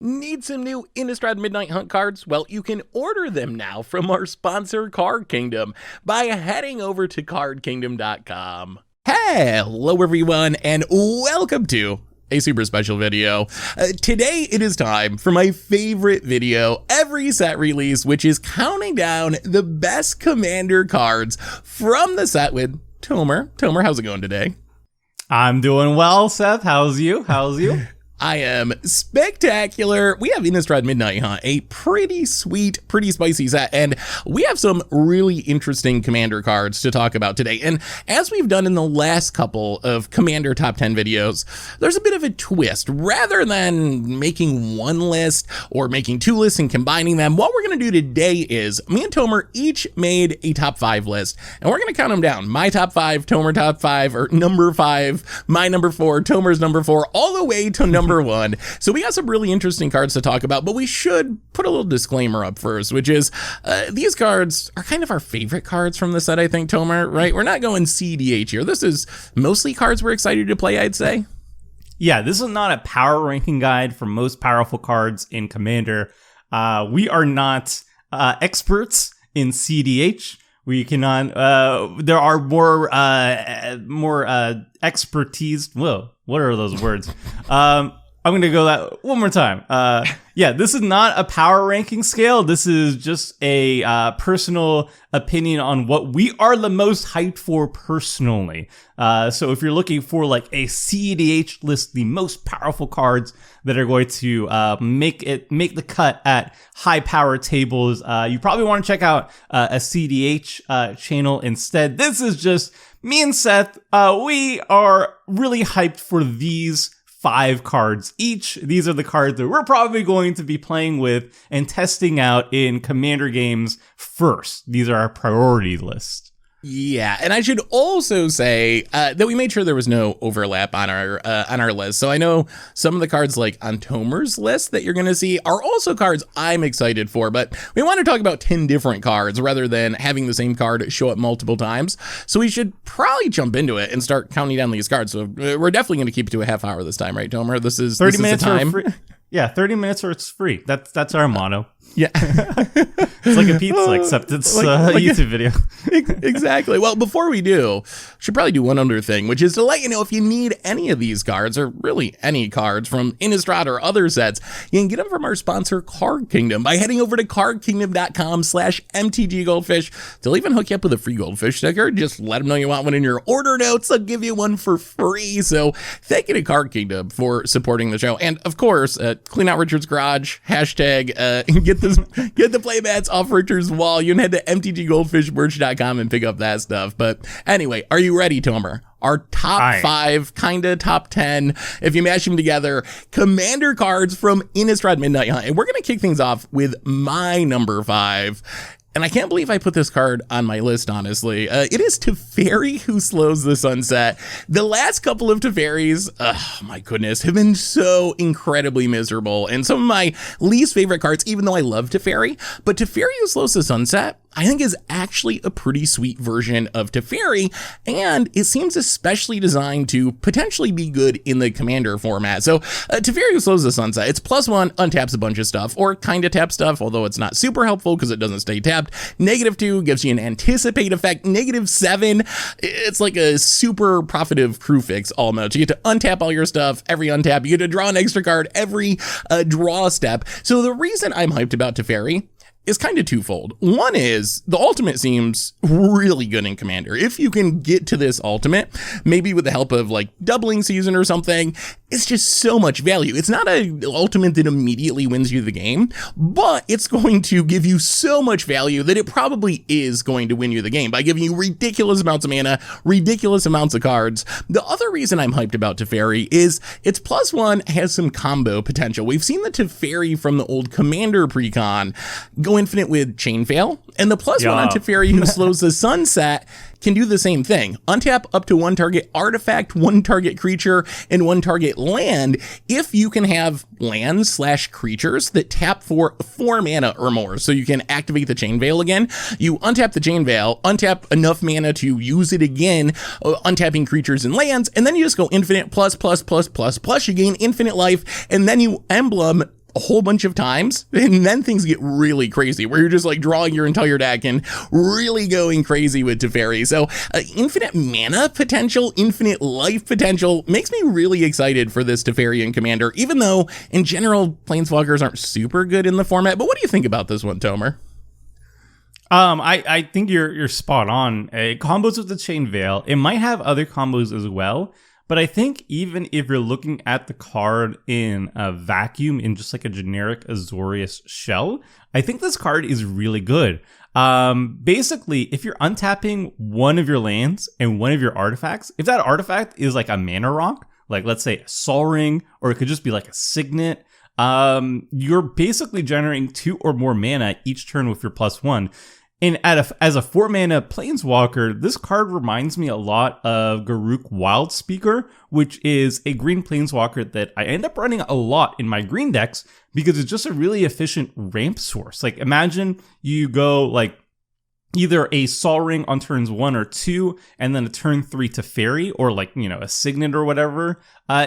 Need some new Innistrad Midnight Hunt cards? Well, you can order them now from our sponsor, Card Kingdom, by heading over to cardkingdom.com. Hello, everyone, and welcome to a super special video. Today, it is time for my favorite video every set release, which is counting down the best Commander cards from the set with Tomer. Tomer, how's it going today? I'm doing well, Seth. How's you? I am spectacular. We have Innistrad Midnight Hunt, a pretty sweet, pretty spicy set, and we have some really interesting Commander cards to talk about today. And as we've done in the last couple of Commander Top 10 videos, there's a bit of a twist. Rather than making one list or making two lists and combining them, what we're going to do today is me and Tomer each made a top 5 list, and we're going to count them down. My top 5, Tomer top 5, or number 5, my number 4, Tomer's number 4, all the way to number 1. So we got some really interesting cards to talk about, but we should put a little disclaimer up first, which is these cards are kind of our favorite cards from the set, I think, Tomer, right? We're not going CDH here. This is mostly cards we're excited to play, I'd say. Yeah, this is not a power ranking guide for most powerful cards in Commander. We are not experts in CDH. We cannot, there are more expertise. Whoa, what are those words? I'm going to go that one more time. Yeah, this is not a power ranking scale. This is just a personal opinion on what we are the most hyped for personally. So if you're looking for like a CEDH list, the most powerful cards that are going to make the cut at high power tables, you probably want to check out a CDH channel instead. This is just me and Seth. We are really hyped for these 5 cards each. These are the cards that we're probably going to be playing with and testing out in Commander games first. These are our priority list. Yeah, and I should also say that we made sure there was no overlap on our list. So I know some of the cards like on Tomer's list that you're going to see are also cards I'm excited for, but we want to talk about 10 different cards rather than having the same card show up multiple times. So we should probably jump into it and start counting down these cards. So we're definitely going to keep it to a half hour this time, right, Tomer? This is 30 minutes the time. Or free. Yeah, 30 minets or it's free. That's our motto. Yeah. It's like a pizza, except it's like a YouTube video. Exactly. Well, before we do, should probably do one other thing, which is to let you know if you need any of these cards, or really any cards from Innistrad or other sets, you can get them from our sponsor, Card Kingdom, by heading over to cardkingdom.com/mtggoldfish. They'll even hook you up with a free goldfish sticker. Just let them know you want one in your order notes. They'll give you one for free. So thank you to Card Kingdom for supporting the show. And of course, clean out Richard's garage, hashtag, get the playmats off Richard's wall. You can head to mtggoldfishmerch.com and pick up that stuff. But anyway, are you ready, Tomer? Our top 5, kinda top 10, if you mash them together, Commander cards from Innistrad Midnight Hunt. And we're going to kick things off with my number 5. And I can't believe I put this card on my list, honestly. It is Teferi Who Slows the Sunset. The last couple of Teferis, oh my goodness, have been so incredibly miserable. And some of my least favorite cards, even though I love Teferi. But Teferi Who Slows the Sunset, I think, is actually a pretty sweet version of Teferi, and it seems especially designed to potentially be good in the Commander format. So Teferi Who Slows the Sunset, it's +1, untaps a bunch of stuff, or kinda taps stuff, although it's not super helpful because it doesn't stay tapped. -2 gives you an anticipate effect. -7, it's like a super profitative crew fix almost. You get to untap all your stuff every untap. You get to draw an extra card every draw step. So the reason I'm hyped about Teferi is kind of twofold. One is the ultimate seems really good in Commander. If you can get to this ultimate, maybe with the help of like doubling season or something, it's just so much value. It's not an ultimate that immediately wins you the game, but it's going to give you so much value that it probably is going to win you the game by giving you ridiculous amounts of mana, ridiculous amounts of cards. The other reason I'm hyped about Teferi is its +1 has some combo potential. We've seen the Teferi from the old Commander precon go infinite with Chain Veil, and the +1 on Teferi Who Slows the Sunset can do the same thing. Untap up to 1 target artifact, 1 target creature, and 1 target land if you can have lands/creatures that tap for 4 mana or more. So you can activate the Chain Veil again. You untap the Chain Veil, untap enough mana to use it again, untapping creatures and lands, and then you just go infinite plus. You gain infinite life, and then you emblem a whole bunch of times, and then things get really crazy, where you're just like drawing your entire deck and really going crazy with Teferi. So infinite mana potential, infinite life potential makes me really excited for this Teferian commander, even though in general, Planeswalkers aren't super good in the format. But what do you think about this one, Tomer? I think you're spot on. Combos with the Chain Veil, it might have other combos as well, but I think even if you're looking at the card in a vacuum, in just like a generic Azorius shell, I think this card is really good. Basically, if you're untapping one of your lands and one of your artifacts, if that artifact is like a mana rock, like let's say a Sol Ring, or it could just be like a Signet, you're basically generating 2 or more mana each turn with your +1. And as a 4-mana Planeswalker, this card reminds me a lot of Garruk Wildspeaker, which is a green Planeswalker that I end up running a lot in my green decks because it's just a really efficient ramp source. Like imagine you go like either a Sol Ring on turns 1 or 2, and then a turn 3 Teferi, or like, you know, a Signet or whatever,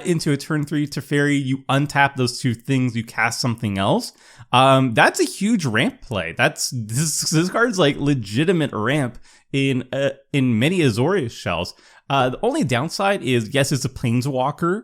into a turn 3 Teferi. You untap those 2 things, you cast something else. That's a huge ramp play. This card's like legitimate ramp in many Azorius shells. The only downside is, yes, it's a Planeswalker.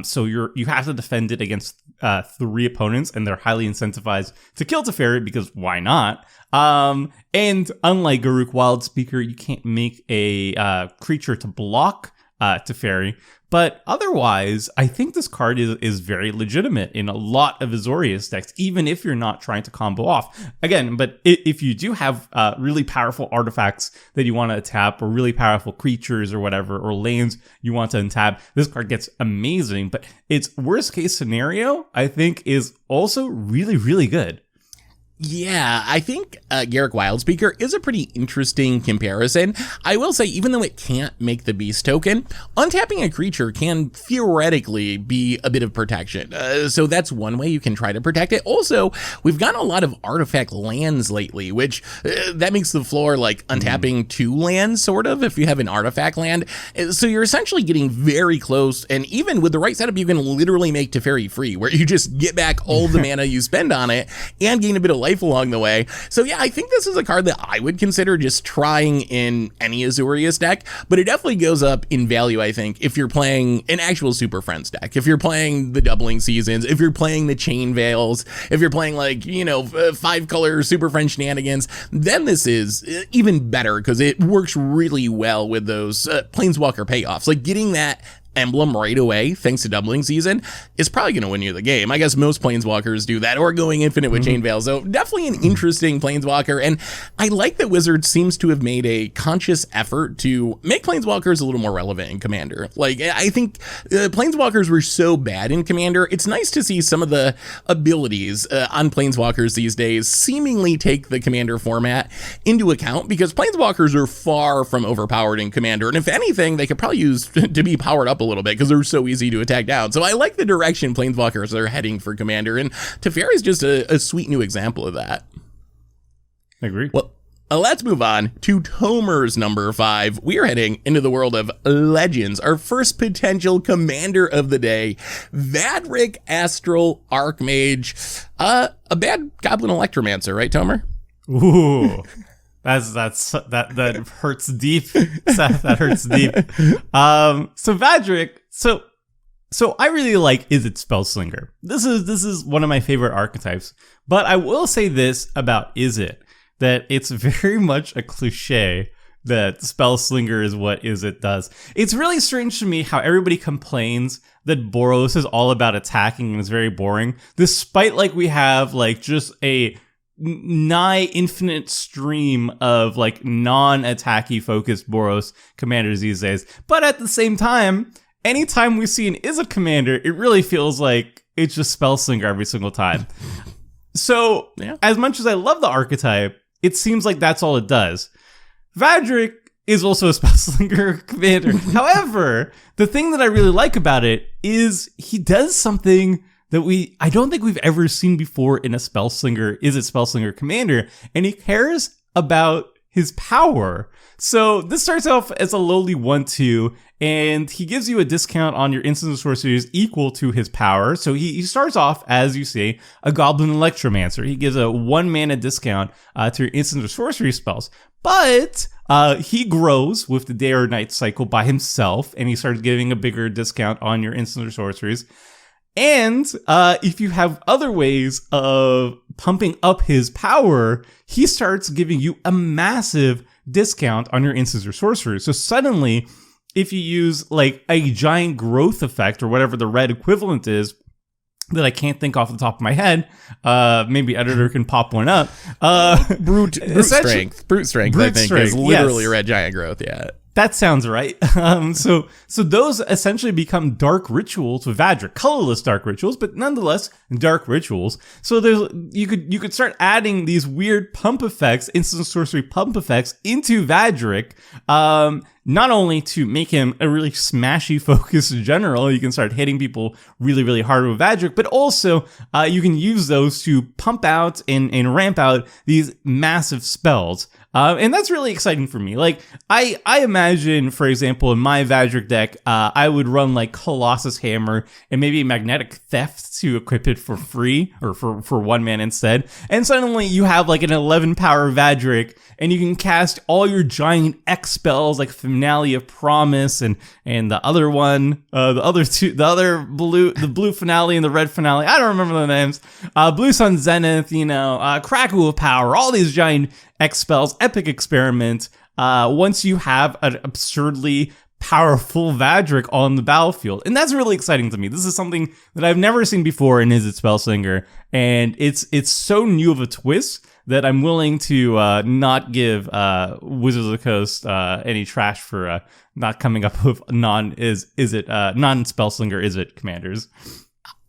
So you have to defend it against 3 opponents, and they're highly incentivized to kill Teferi because why not? And unlike Garruk Wildspeaker, you can't make a creature to block Teferi. But otherwise, I think this card is very legitimate in a lot of Azorius decks, even if you're not trying to combo off. Again, but if you do have really powerful artifacts that you want to tap, or really powerful creatures or whatever, or lands you want to untap, this card gets amazing. But its worst case scenario, I think, is also really, really good. Yeah, I think Garruk Wildspeaker is a pretty interesting comparison. I will say, even though it can't make the beast token, untapping a creature can theoretically be a bit of protection. So that's one way you can try to protect it. Also, we've gotten a lot of artifact lands lately, which that makes the floor like untapping 2 lands, sort of, if you have an artifact land. So you're essentially getting very close, and even with the right setup, you can literally make Teferi free, where you just get back all the mana you spend on it and gain a bit of life along the way. So yeah, I think this is a card that I would consider just trying in any Azorius deck, but it definitely goes up in value, I think, if you're playing an actual Super Friends deck, if you're playing the Doubling Seasons, if you're playing the Chain Veils, if you're playing like, 5-color Super Friends shenanigans, then this is even better because it works really well with those Planeswalker payoffs. Like getting that emblem right away, thanks to Doubling Season, is probably going to win you the game. I guess most Planeswalkers do that, or going infinite with Chain Veil. So definitely an interesting Planeswalker, and I like that Wizards seems to have made a conscious effort to make Planeswalkers a little more relevant in Commander. Like, I think Planeswalkers were so bad in Commander, it's nice to see some of the abilities on Planeswalkers these days seemingly take the Commander format into account, because Planeswalkers are far from overpowered in Commander, and if anything, they could probably use to be powered up a little bit because they're so easy to attack down. So I like the direction Planeswalkers are heading for Commander, and Teferi is just a sweet new example of that. I agree. Well, let's move on to Tomer's number 5. We are heading into the world of Legends. Our first potential commander of the day, Vadrik Astral Archmage. A bad Goblin Electromancer, right, Tomer? Ooh. That hurts deep, Seth. That hurts deep. So Vadrik, so I really like Izzet Spellslinger. This is one of my favorite archetypes. But I will say this about Izzet, that it's very much a cliche that Spellslinger is what Izzet does. It's really strange to me how everybody complains that Boros is all about attacking and is very boring, despite like we have like just a nigh infinite stream of like non-attacky focused Boros commanders these days. But at the same time, anytime we see an Izzet commander, it really feels like it's just Spellslinger every single time. So yeah. As much as I love the archetype, it seems like that's all it does. Vadrik is also a Spellslinger commander. However, the thing that I really like about it is he does something that I don't think we've ever seen before in a Spellslinger commander, and he cares about his power. So this starts off as a lowly 1/2, and he gives you a discount on your instant or sorceries equal to his power. So he starts off, as you say, a goblin electromancer. He gives a 1 mana discount to your instant or sorcery spells. But he grows with the day or night cycle by himself, and he starts giving a bigger discount on your instant or sorceries. And if you have other ways of pumping up his power, he starts giving you a massive discount on your instants or sorceries. So suddenly, if you use like a giant growth effect or whatever the red equivalent is, that I can't think off the top of my head, maybe editor can pop one up. Brute strength, I think, is literally a red giant growth. Yeah. That sounds right. So those essentially become dark rituals with Vadric, colorless dark rituals, but nonetheless dark rituals. So you could start adding these weird pump effects, instant sorcery pump effects into Vadric. Not only to make him a really smashy focused general, you can start hitting people really, really hard with Vadric, but also you can use those to pump out and ramp out these massive spells. And that's really exciting for me. Like, I imagine, for example, in my Vadric deck, I would run like Colossus Hammer and maybe Magnetic Theft to equip it for free or for 1 mana instead. And suddenly you have like an 11 power Vadric, and you can cast all your giant X spells like Finale of Promise and the other one, the blue Finale and the red Finale. I don't remember the names. Blue Sun Zenith, Kraku of Power, all these giant X spells, Epic Experiment. Once you have an absurdly powerful Vadric on the battlefield. And that's really exciting to me. This is something that I've never seen before in Izzet Spellslinger, and it's so new of a twist that I'm willing to not give Wizards of the Coast any trash for not coming up with non-Spellslinger Izzet commanders.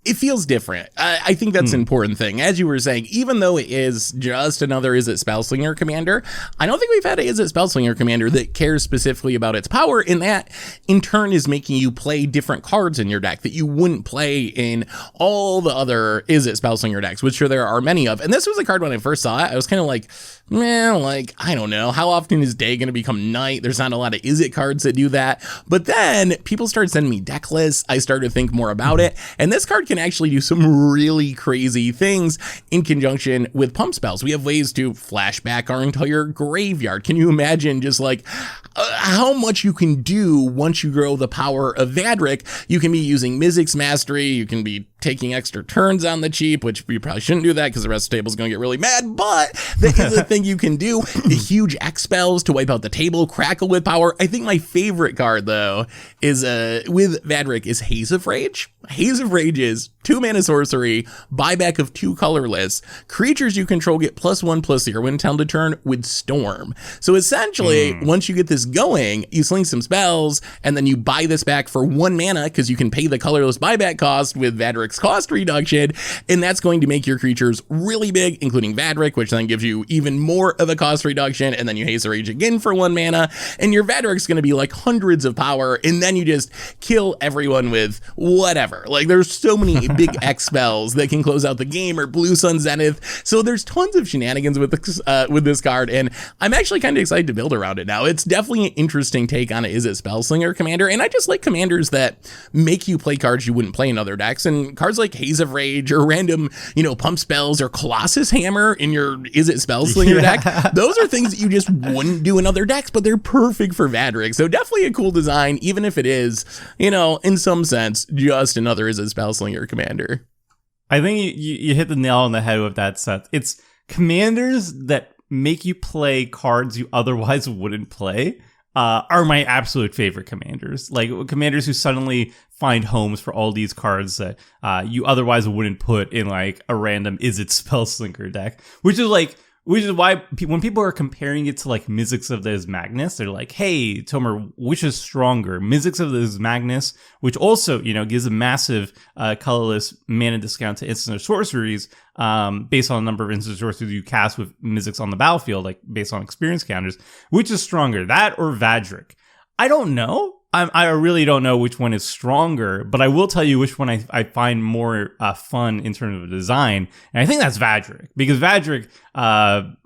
It feels different. I think that's an important thing. As you were saying, even though it is just another Izzet Spellslinger commander, I don't think we've had a Izzet Spellslinger commander that cares specifically about its power, and that in turn is making you play different cards in your deck that you wouldn't play in all the other Izzet Spellslinger decks, which sure there are many of. And this was a card when I first saw it, I was kind of like, man, like, I don't know, how often is day going to become night? There's not a lot of Izzet cards that do that. But then people started sending me deck lists. I started to think more about it, and this card can actually do some really crazy things in conjunction with pump spells. We have ways to flash back our entire graveyard. Can you imagine just like how much you can do once you grow the power of Vadric? You can be using Mizzix's Mastery. You can be taking extra turns on the cheap, which you probably shouldn't do that because the rest of the table is going to get really mad, but that is a thing you can do. The huge X spells to wipe out the table, Crackle with power. I think my favorite card, though, is with Vadric is Haze of Rage. Haze of Rage is 2 mana sorcery, buyback of 2 colorless. Creatures you control get +1/+0 when town to turn with Storm. So essentially, once you get this going, you sling some spells, and then you buy this back for 1 mana because you can pay the colorless buyback cost with Vadric's cost reduction, and that's going to make your creatures really big, including Vadric, which then gives you even more of a cost reduction, and then you Haze of Rage again for 1 mana, and your Vadric's going to be like hundreds of power, and then you just kill everyone with whatever. Like, there's so many big X spells that can close out the game, or Blue Sun Zenith. So there's tons of shenanigans with this card, and I'm actually kind of excited to build around it now. It's definitely an interesting take on it. Is it Spellslinger commander? And I just like commanders that make you play cards you wouldn't play in other decks, and cards like Haze of Rage or random, pump spells or Colossus Hammer in your Is It Spellslinger deck. Those are things that you just wouldn't do in other decks, but they're perfect for Vadric. So definitely a cool design, even if it is, in some sense, just another Is It Spellslinger commander. I think you hit the nail on the head with that, Seth. It's commanders that make you play cards you otherwise wouldn't play are my absolute favorite commanders. Like, commanders who suddenly find homes for all these cards that you otherwise wouldn't put in like a random Is It Spellslinger deck, which is why when people are comparing it to like Mizzix of the Magnus, they're like, hey, Tomer, which is stronger? Mizzix of the Magnus, which also, gives a massive colorless mana discount to instant or sorceries based on the number of instant sorceries you cast with Mizzix on the battlefield, like based on experience counters. Which is stronger, that or Vadric? I don't know. I really don't know which one is stronger, but I will tell you which one I find more fun in terms of design. And I think that's Vadric, because Vadric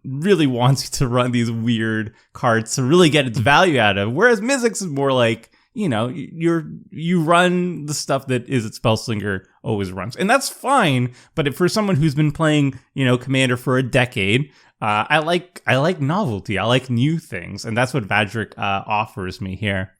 really wants you to run these weird cards to really get its value out of, whereas Mizzix is more like, you know, you run the stuff that is its Spellslinger always runs. And that's fine, but for someone who's been playing, you know, Commander for a decade, I like novelty. I like new things, and that's what Vadric offers me here.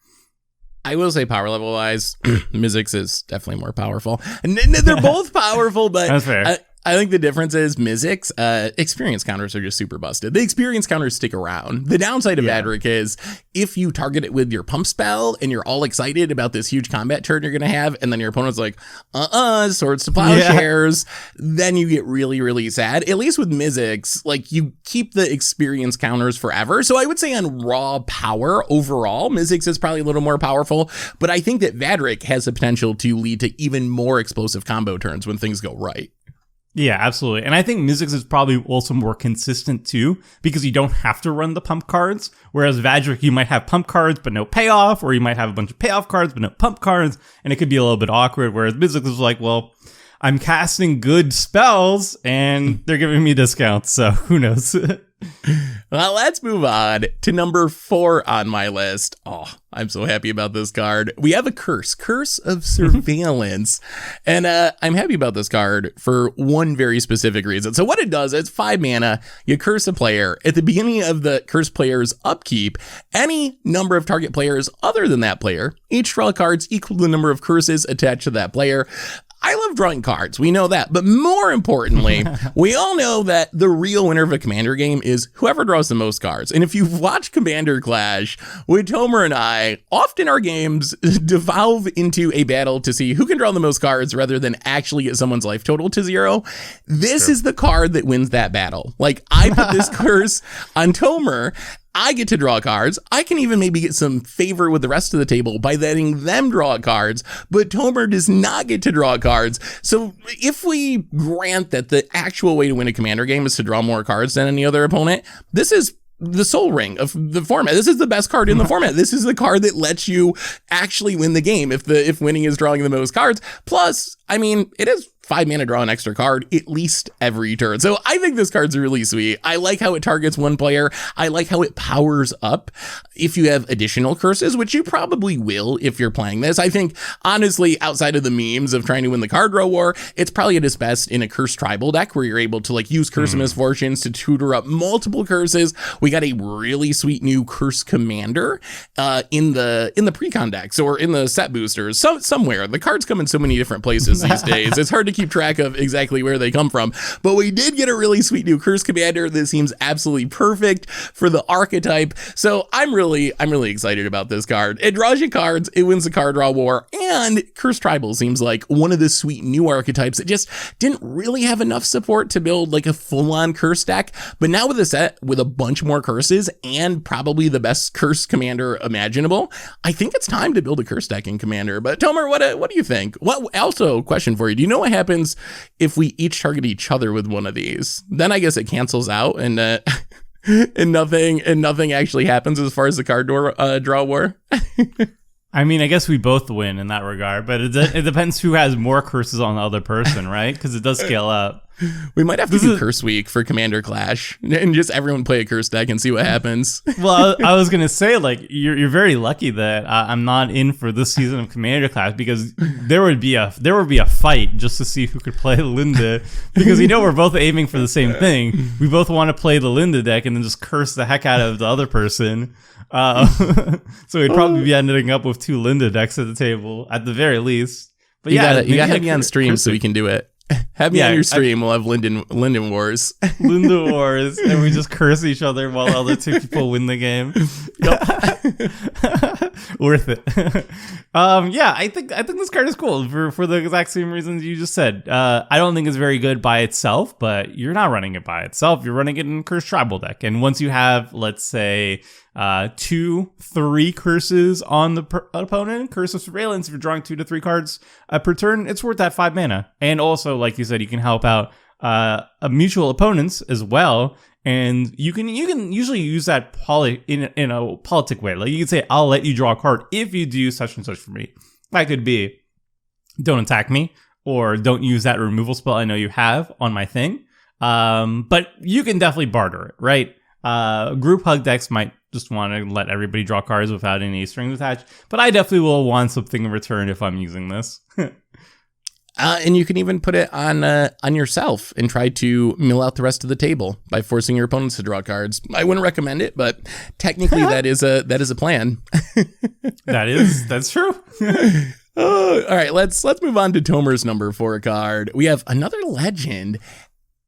I will say power level wise, Mizzix is definitely more powerful. And they're both powerful, but That's fair. I think the difference is Mizzix, experience counters are just super busted. The experience counters stick around. The downside of Vadric is if you target it with your pump spell and you're all excited about this huge combat turn you're going to have, and then your opponent's like, swords to plowshares, then you get really, really sad. At least with Mizzix, like, you keep the experience counters forever. So I would say on raw power overall, Mizzix is probably a little more powerful, but I think that Vadric has the potential to lead to even more explosive combo turns when things go right. Yeah, absolutely. And I think Mizzix is probably also more consistent too, because you don't have to run the pump cards. Whereas Vadric, you might have pump cards, but no payoff, or you might have a bunch of payoff cards, but no pump cards. And it could be a little bit awkward. Whereas Mizzix is like, well, I'm casting good spells and they're giving me discounts. So who knows? Well, let's move on to number 4 on my list. Oh, I'm so happy about this card. We have a Curse of Surveillance. And I'm happy about this card for one very specific reason. So what it does, it's 5 mana. You curse a player. At the beginning of the cursed player's upkeep, any number of target players other than that player each draw cards equal to the number of curses attached to that player. I love drawing cards. We know that. But more importantly, we all know that the real winner of a Commander game is whoever draws the most cards. And if you've watched Commander Clash with Tomer and I, often our games devolve into a battle to see who can draw the most cards rather than actually get someone's life total to 0. This is the card that wins that battle. Like, I put this curse on Tomer. I get to draw cards. I can even maybe get some favor with the rest of the table by letting them draw cards, but Tomer does not get to draw cards. So if we grant that the actual way to win a Commander game is to draw more cards than any other opponent, this is the soul ring of the format. This is the best card in the format. This is the card that lets you actually win the game if winning is drawing the most cards. Plus, I mean, it is 5 mana, draw an extra card at least every turn. So I think this card's really sweet. I like how it targets one player. I like how it powers up if you have additional curses, which you probably will if you're playing this. I think, honestly, outside of the memes of trying to win the card draw war, it's probably at its best in a Curse Tribal deck where you're able to like use Curse of Misfortunes to tutor up multiple curses. We got a really sweet new Curse Commander in the precon decks or in the set boosters. So somewhere. The cards come in so many different places these days. It's hard to keep track of exactly where they come from, but we did get a really sweet new Curse Commander that seems absolutely perfect for the archetype. So I'm really excited about this card. It draws you cards, it wins the card draw war, and Curse Tribal seems like one of the sweet new archetypes that just didn't really have enough support to build like a full-on curse deck. But now with a set with a bunch more curses and probably the best Curse Commander imaginable, I think it's time to build a curse deck in Commander. But Tomer, what do you think? What also, question for you, do you know what happens if we each target each other with one of these? Then I guess it cancels out and and nothing actually happens as far as the card draw war. I mean, I guess we both win in that regard, but it depends who has more curses on the other person, right? Because it does scale up. We might have to do Curse Week for Commander Clash and just everyone play a curse deck and see what happens. Well, I was going to say, like, you're very lucky that I'm not in for this season of Commander Clash, because there would be a fight just to see who could play Linda, because we're both aiming for the same thing. We both want to play the Linda deck and then just curse the heck out of the other person. So we'd probably be ending up with 2 Linda decks at the table at the very least. But you gotta have me on stream so we can do it. Have me on your stream. We'll have Linden Wars. Linda Wars, and we just curse each other while the other 2 people win the game. Worth it. I think this card is cool for the exact same reasons you just said. I don't think it's very good by itself, but you're not running it by itself. You're running it in Curse Tribal deck, and once you have, let's say, 2-3 curses on the opponent, Curse of Surveillance, if you're drawing 2 to 3 cards per turn, it's worth that 5 mana. And also, like you said, you can help out mutual opponents as well. And you can usually use that in a politic way. Like you can say, I'll let you draw a card if you do such and such for me. That could be, don't attack me, or don't use that removal spell I know you have on my thing. But you can definitely barter it, right? Group hug decks might just want to let everybody draw cards without any strings attached, but I definitely will want something in return if I'm using this. And you can even put it on yourself and try to mill out the rest of the table by forcing your opponents to draw cards. I wouldn't recommend it, but technically that is a plan. That's true. All right, let's move on to Tomer's number 4 card. We have another legend.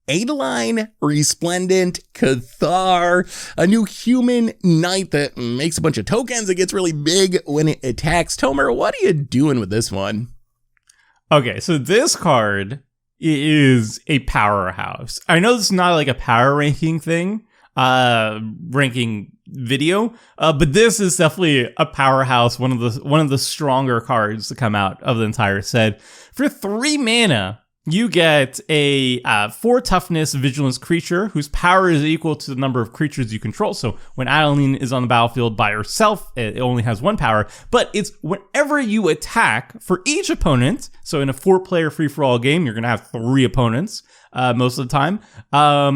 Adeline Resplendent Cathar, a new human knight that makes a bunch of tokens. It gets really big when it attacks. Tomer, what are you doing with this one? Okay, so this card is a powerhouse. I know this is not like a power ranking thing, ranking video, but this is definitely a powerhouse. One of the stronger cards to come out of the entire set. For 3 mana, you get a 4 toughness vigilance creature whose power is equal to the number of creatures you control. So when Adeline is on the battlefield by herself, it only has 1 power, but it's whenever you attack for each opponent. So in a 4-player free-for-all game, you're going to have 3 opponents most of the time.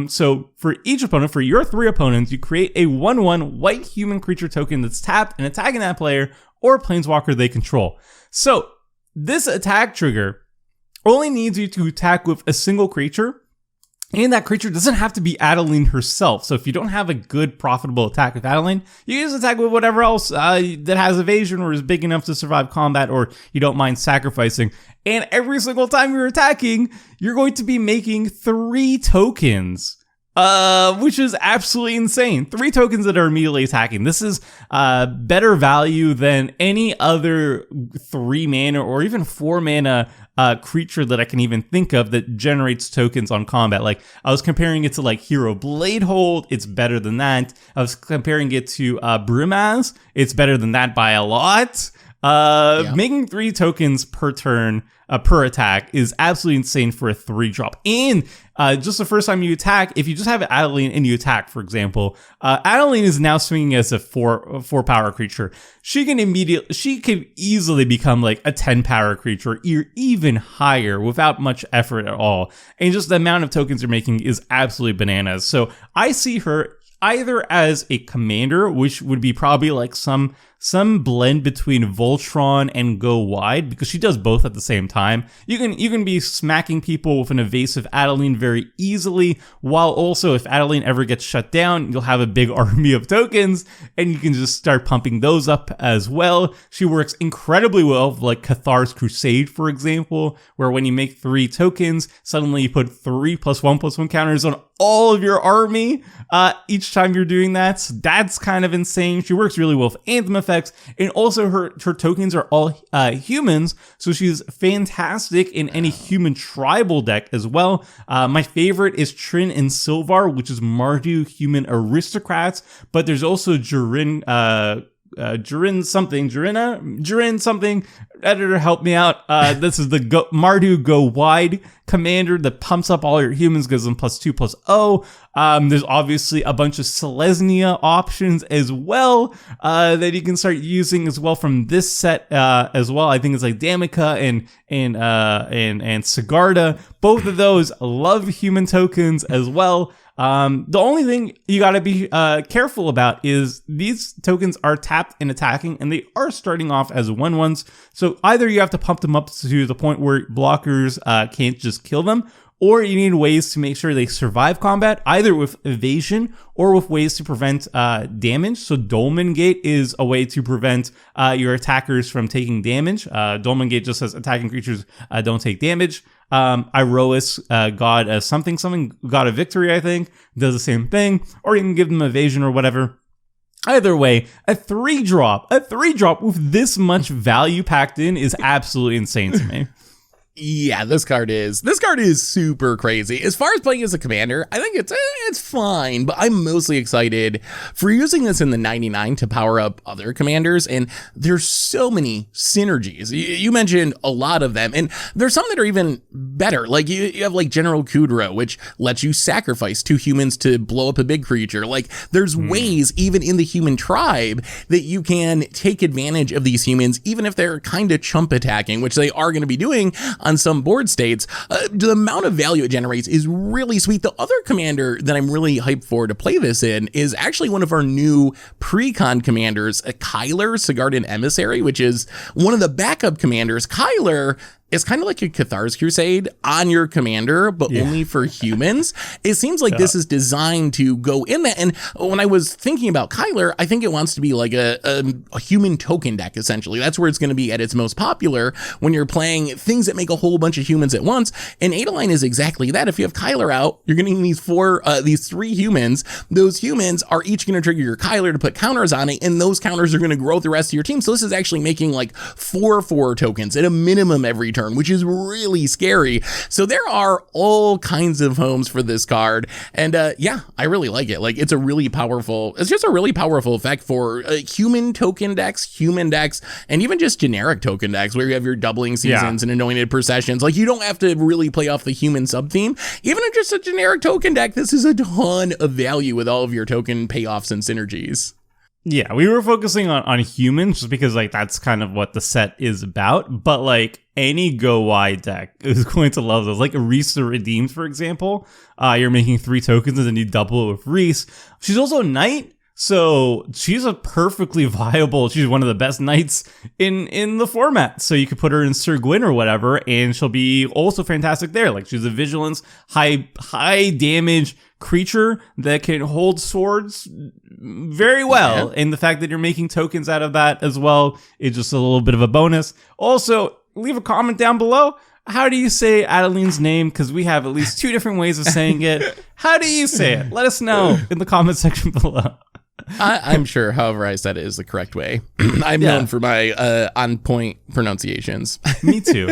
So for each opponent, for your 3 opponents, you create a 1/1 white human creature token that's tapped and attacking that player or planeswalker they control. So this attack trigger only needs you to attack with a single creature, and that creature doesn't have to be Adeline herself. So if you don't have a good profitable attack with Adeline, you can just attack with whatever else that has evasion or is big enough to survive combat, or you don't mind sacrificing. And every single time you're attacking, you're going to be making 3 tokens. Which is absolutely insane. 3 tokens that are immediately attacking. This is better value than any other 3 mana or even 4 mana creature that I can even think of that generates tokens on combat. Like, I was comparing it to like Hero Bladehold. It's better than that. I was comparing it to Brimaz. It's better than that by a lot. Making 3 tokens per turn, per attack is absolutely insane for a 3-drop. And just the first time you attack, if you just have Adeline and you attack, for example, Adeline is now swinging as a 4 power creature. She can easily become like a 10 power creature or even higher without much effort at all. And just the amount of tokens you're making is absolutely bananas. So I see her either as a commander, which would be probably like some blend between Voltron and Go Wide, because she does both at the same time. You can be smacking people with an evasive Adeline very easily, while also if Adeline ever gets shut down, you'll have a big army of tokens, and you can just start pumping those up as well. She works incredibly well with like Cathar's Crusade, for example, where when you make 3 tokens, suddenly you put 3+1/+1 counters on all of your army each time you're doing that. That's kind of insane. She works really well with Anthem effects, and also her tokens are all humans, so she's fantastic in any human tribal deck as well. My favorite is Trin and Silvar, which is Mardu human aristocrats, but there's also Jurin something. Editor, help me out. This is the Mardu Go Wide commander that pumps up all your humans, gives them +2/+0. There's obviously a bunch of Selesnya options as well that you can start using as well from this set as well. I think it's like Damica and Sigarda. Both of those love human tokens as well. The only thing you gotta be careful about is these tokens are tapped and attacking, and they are starting off as 1/1s. So either you have to pump them up to the point where blockers can't just kill them, or you need ways to make sure they survive combat, either with evasion or with ways to prevent damage. So Dolmen Gate is a way to prevent your attackers from taking damage. Dolmen Gate just says attacking creatures don't take damage. Iroas, god something god of victory, I think, does the same thing, or you can give them evasion or whatever. Either way, a 3-drop with this much value packed in is absolutely insane to me. Yeah, this card is super crazy. As far as playing as a commander, I think it's fine, but I'm mostly excited for using this in the 99 to power up other commanders, and there's so many synergies. You mentioned a lot of them, and there's some that are even better. Like you have like General Kudrow, which lets you sacrifice 2 humans to blow up a big creature. Like there's ways even in the human tribe that you can take advantage of these humans, even if they're kind of chump attacking, which they are going to be doing on some board states. The amount of value it generates is really sweet. The other commander that I'm really hyped for to play this in is actually one of our new pre-con commanders, a Kyler, Sigardan Emissary, which is one of the backup commanders. Kyler is kind of like a Cathar's Crusade on your commander, but only for humans. It seems like this is designed to go in that. And when I was thinking about Kyler, I think it wants to be like a human token deck, essentially. That's where it's going to be at its most popular when you're playing things that make a whole bunch of humans at once. And Adeline is exactly that. If you have Kyler out, you're getting these 3 humans. Those humans are each going to trigger your Kyler to put counters on it, and those counters are going to grow the rest of your team. So this is actually making like 4/4 tokens at a minimum every turn, which is really scary. So there are all kinds of homes for this card. And yeah, I really like it. Like it's just a really powerful effect for human token decks, and even just generic token decks where you have your doubling seasons and anointed processions. Like you don't have to really play off the human sub theme. Even in just a generic token deck, this is a ton of value with all of your token payoffs and synergies. Yeah, we were focusing on humans just because like that's kind of what the set is about, but like any go wide deck is going to love those. Like Risa Redeemed, for example, you're making 3 tokens and then you double it with Reese. She's also a knight, so she's a perfectly viable, she's one of the best knights in the format. So you could put her in Sir Gwyn or whatever, and she'll be also fantastic there. Like she's a vigilance, high damage creature that can hold swords very well. And the fact that you're making tokens out of that as well is just a little bit of a bonus. Also, leave a comment down below. How do you say Adeline's name? Because we have at least 2 different ways of saying it. How do you say it? Let us know in the comment section below. I'm sure, however I said it is the correct way. I'm known for my on-point pronunciations. Me too.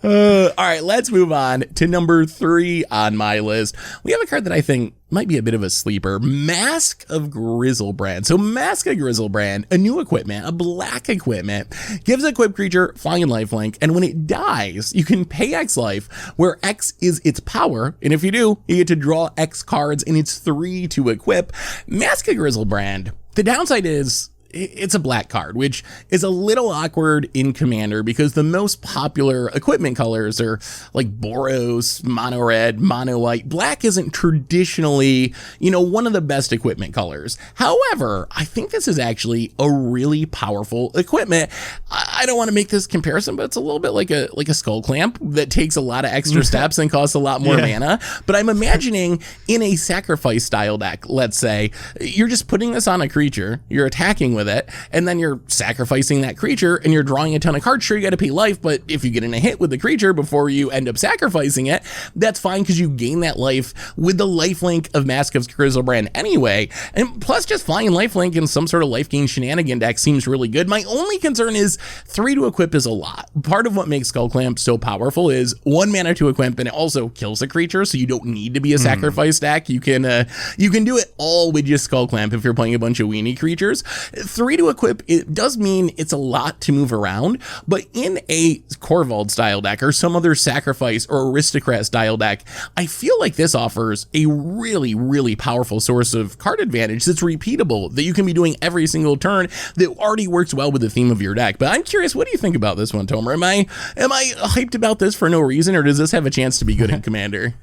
All right, let's move on to number 3 on my list. We have a card that I think might be a bit of a sleeper, Mask of Grizzlebrand. So Mask of Grizzlebrand, a new equipment, a black equipment, gives a equipped creature flying and lifelink, and when it dies, you can pay X life, where X is its power, and if you do, you get to draw X cards, and it's 3 to equip. Mask of Grizzlebrand, the downside is it's a black card, which is a little awkward in Commander because the most popular equipment colors are like Boros, mono red, mono white. Black isn't traditionally, one of the best equipment colors. However, I think this is actually a really powerful equipment. I don't want to make this comparison, but it's a little bit like a skull clamp that takes a lot of extra steps and costs a lot more mana. But I'm imagining in a sacrifice style deck, let's say, you're just putting this on a creature, you're attacking with it, and then you're sacrificing that creature and you're drawing a ton of cards. Sure, you got to pay life, but if you get in a hit with the creature before you end up sacrificing it, that's fine because you gain that life with the lifelink of Mask of Grizzlebrand anyway. And plus, just flying lifelink in some sort of life gain shenanigan deck seems really good. My only concern is 3 to equip is a lot. Part of what makes Skull Clamp so powerful is 1 mana to equip, and it also kills the creature, so you don't need to be a sacrifice deck. You can do it all with just Skull Clamp if you're playing a bunch of weenie creatures. 3 to equip, it does mean it's a lot to move around, but in a Korvald style deck or some other sacrifice or aristocrat style deck, I feel like this offers a really, really powerful source of card advantage that's repeatable, that you can be doing every single turn, that already works well with the theme of your deck. But I'm curious, what do you think about this one, Tomer? Am I hyped about this for no reason, or does this have a chance to be good in Commander?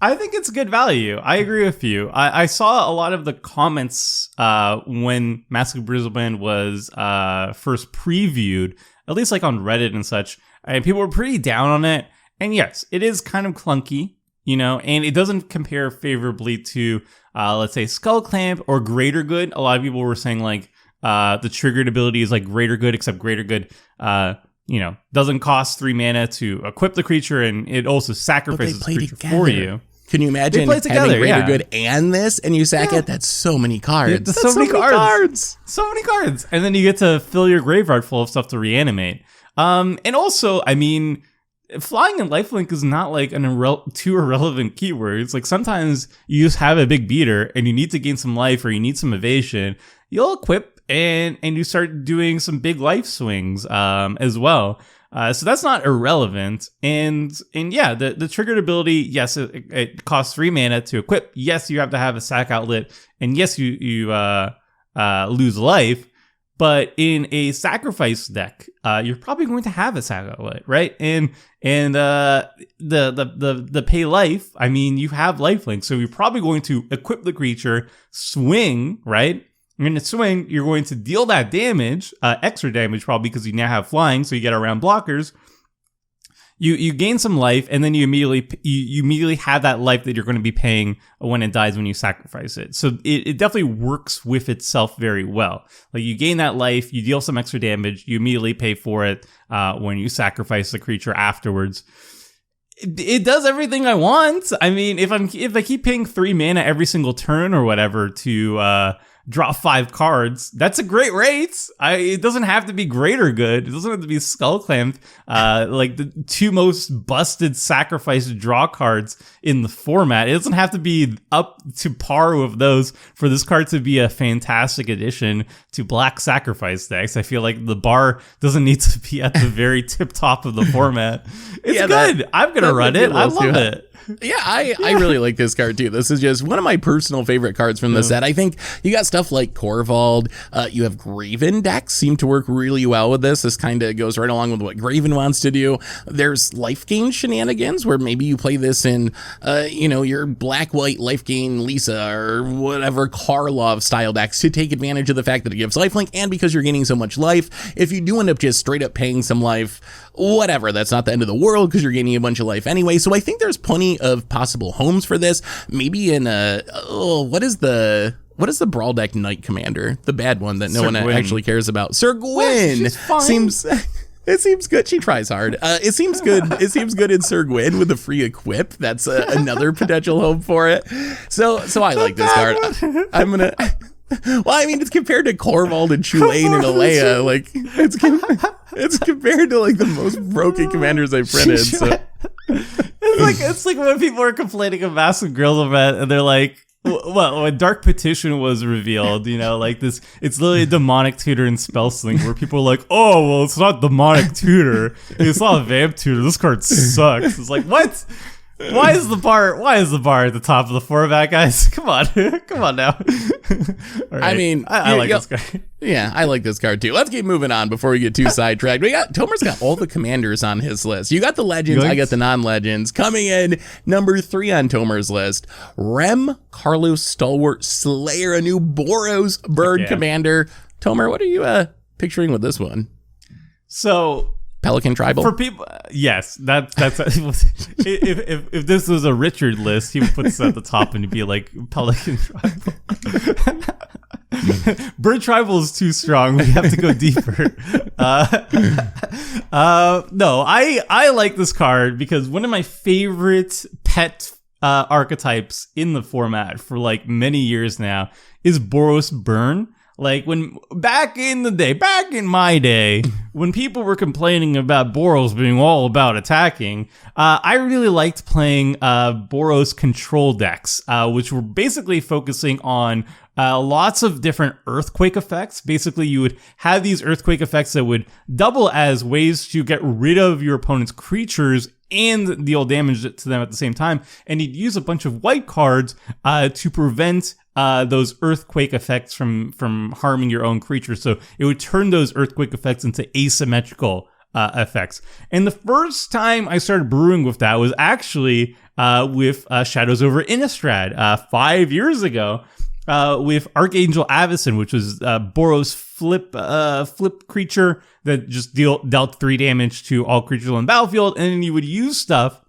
I think it's good value. I agree with you. I saw a lot of the comments when Mask of Grizzlebrand was first previewed, at least like on Reddit and such, and people were pretty down on it. And yes, it is kind of clunky, and it doesn't compare favorably to, let's say, Skull Clamp or Greater Good. A lot of people were saying like the triggered ability is like Greater Good, except Greater Good doesn't cost 3 mana to equip the creature, and it also sacrifices the creature for you. Can you imagine having Greater Good and this, and you sack it? That's so many cards. That's so many cards. So many cards. And then you get to fill your graveyard full of stuff to reanimate. And also, I mean, flying and lifelink is not like two irrelevant keywords. Like sometimes you just have a big beater and you need to gain some life or you need some evasion. You'll equip and you start doing some big life swings as well. So that's not irrelevant. And yeah, the triggered ability, yes, it costs 3 mana to equip. Yes, you have to have a sack outlet, and yes, you lose life. But in a sacrifice deck, you're probably going to have a sack outlet, right? And the pay life, I mean, you have lifelink, so you're probably going to equip the creature, swing, right? You're going to swing, you're going to deal that damage, extra damage probably because you now have flying, so you get around blockers. You gain some life, and then you immediately have that life that you're going to be paying when it dies when you sacrifice it. So it definitely works with itself very well. Like, you gain that life, you deal some extra damage, you immediately pay for it when you sacrifice the creature afterwards. It does everything I want. I mean, if I keep paying 3 mana every single turn or whatever to draw 5 cards, that's a great rate. It doesn't have to be great or good. It doesn't have to be Skullclamp, like the 2 most busted sacrifice draw cards in the format. It doesn't have to be up to par with those for this card to be a fantastic addition to black sacrifice decks. I feel like the bar doesn't need to be at the very tip top of the format. It's good. I'm gonna run it. I love it. Yeah, I really like this card too. This is just one of my personal favorite cards from the set. I think you got stuff like Corvald. You have Graven decks seem to work really well with this. This kind of goes right along with what Graven wants to do. There's life gain shenanigans where maybe you play this in, your black-white life gain Lisa or whatever Karlov style decks to take advantage of the fact that it gives lifelink, and because you're gaining so much life, if you do end up just straight up paying some life, whatever, that's not the end of the world because you're gaining a bunch of life anyway. So I think there's plenty of possible homes for this. Maybe in what is the Brawl deck Knight Commander, the bad one that no one actually cares about? Sir Gwyn seems. It seems good. She tries hard. It seems good. It seems good in Sir Gwyn with a free equip. That's another potential home for it. So I like this card. I'm gonna. Well, I mean, it's compared to Corvald and Chulain and Alea. Like, it's compared to like the most broken commanders I've printed. So it's like when people are complaining of Massive Grizzle event, and they're like, well, when Dark Petition was revealed, like this, it's literally a demonic tutor in Spellsling, where people are like, oh, well, it's not demonic tutor, it's not a vamp tutor, this card sucks. It's like, what? Why is the bar at the top of the format, guys? Come on now. Right. I mean, I like this card. Yeah, I like this card too. Let's keep moving on before we get too sidetracked. Tomer's got all the commanders on his list. You got the legends, I got the non-legends. Coming in number 3 on Tomer's list, Rem Carlos Stalwart Slayer, a new Boros bird commander. Tomer, what are you picturing with this one? So, Pelican Tribal? For people, yes, that's if this was a Richard list, he would put this at the top and he'd be like Pelican Tribal. Bird Tribal is too strong. We have to go deeper. No, I like this card because one of my favorite pet archetypes in the format for like many years now is Boros Burn. Like back in my day, when people were complaining about Boros being all about attacking, I really liked playing Boros control decks, which were basically focusing on lots of different earthquake effects. Basically, you would have these earthquake effects that would double as ways to get rid of your opponent's creatures and deal damage to them at the same time. And you'd use a bunch of white cards to prevent those earthquake effects from harming your own creatures. So it would turn those earthquake effects into asymmetrical effects. And the first time I started brewing with that was actually with Shadows over Innistrad 5 years ago. With Archangel Avacyn, which was Boros flip creature that just dealt 3 damage to all creatures on the battlefield, and then you would use stuff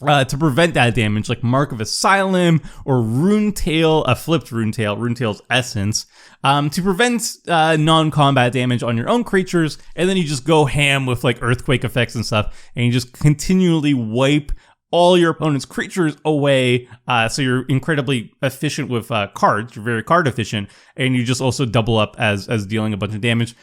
to prevent that damage, like Mark of Asylum or Runetail, a flipped Runetail's Essence, to prevent non-combat damage on your own creatures, and then you just go ham with like earthquake effects and stuff, and you just continually wipe all your opponent's creatures away, so you're incredibly efficient with cards. You're very card efficient, and you just also double up as dealing a bunch of damage.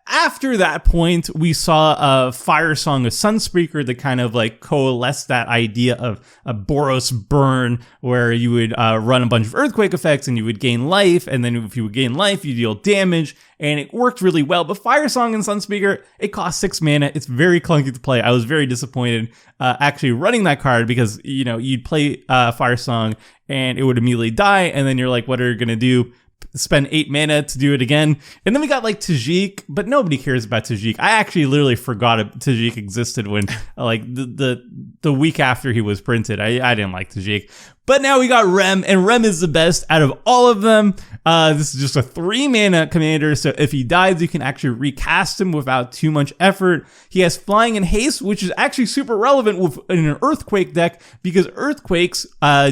after that point, we saw a Fire Song of Sunspeaker that kind of like coalesced that idea of a Boros burn, where you would run a bunch of earthquake effects and you would gain life, and then if you would gain life, you deal damage, and it worked really well. But Fire Song and Sunspeaker, it costs 6 mana. It's very clunky to play. I was very disappointed actually running that card because, you know, you'd play Fire Song and it would immediately die, and then you're like, what are you gonna do? Spend 8 mana to do it again. And then we got like Tajik, but nobody cares about Tajik. I actually literally forgot Tajik existed when like the week after he was printed. I didn't like Tajik. But now we got Rem, and Rem is the best out of all of them. This is just a 3 mana commander, so if he dies, you can actually recast him without too much effort. He has flying and haste, which is actually super relevant in an earthquake deck, because earthquakes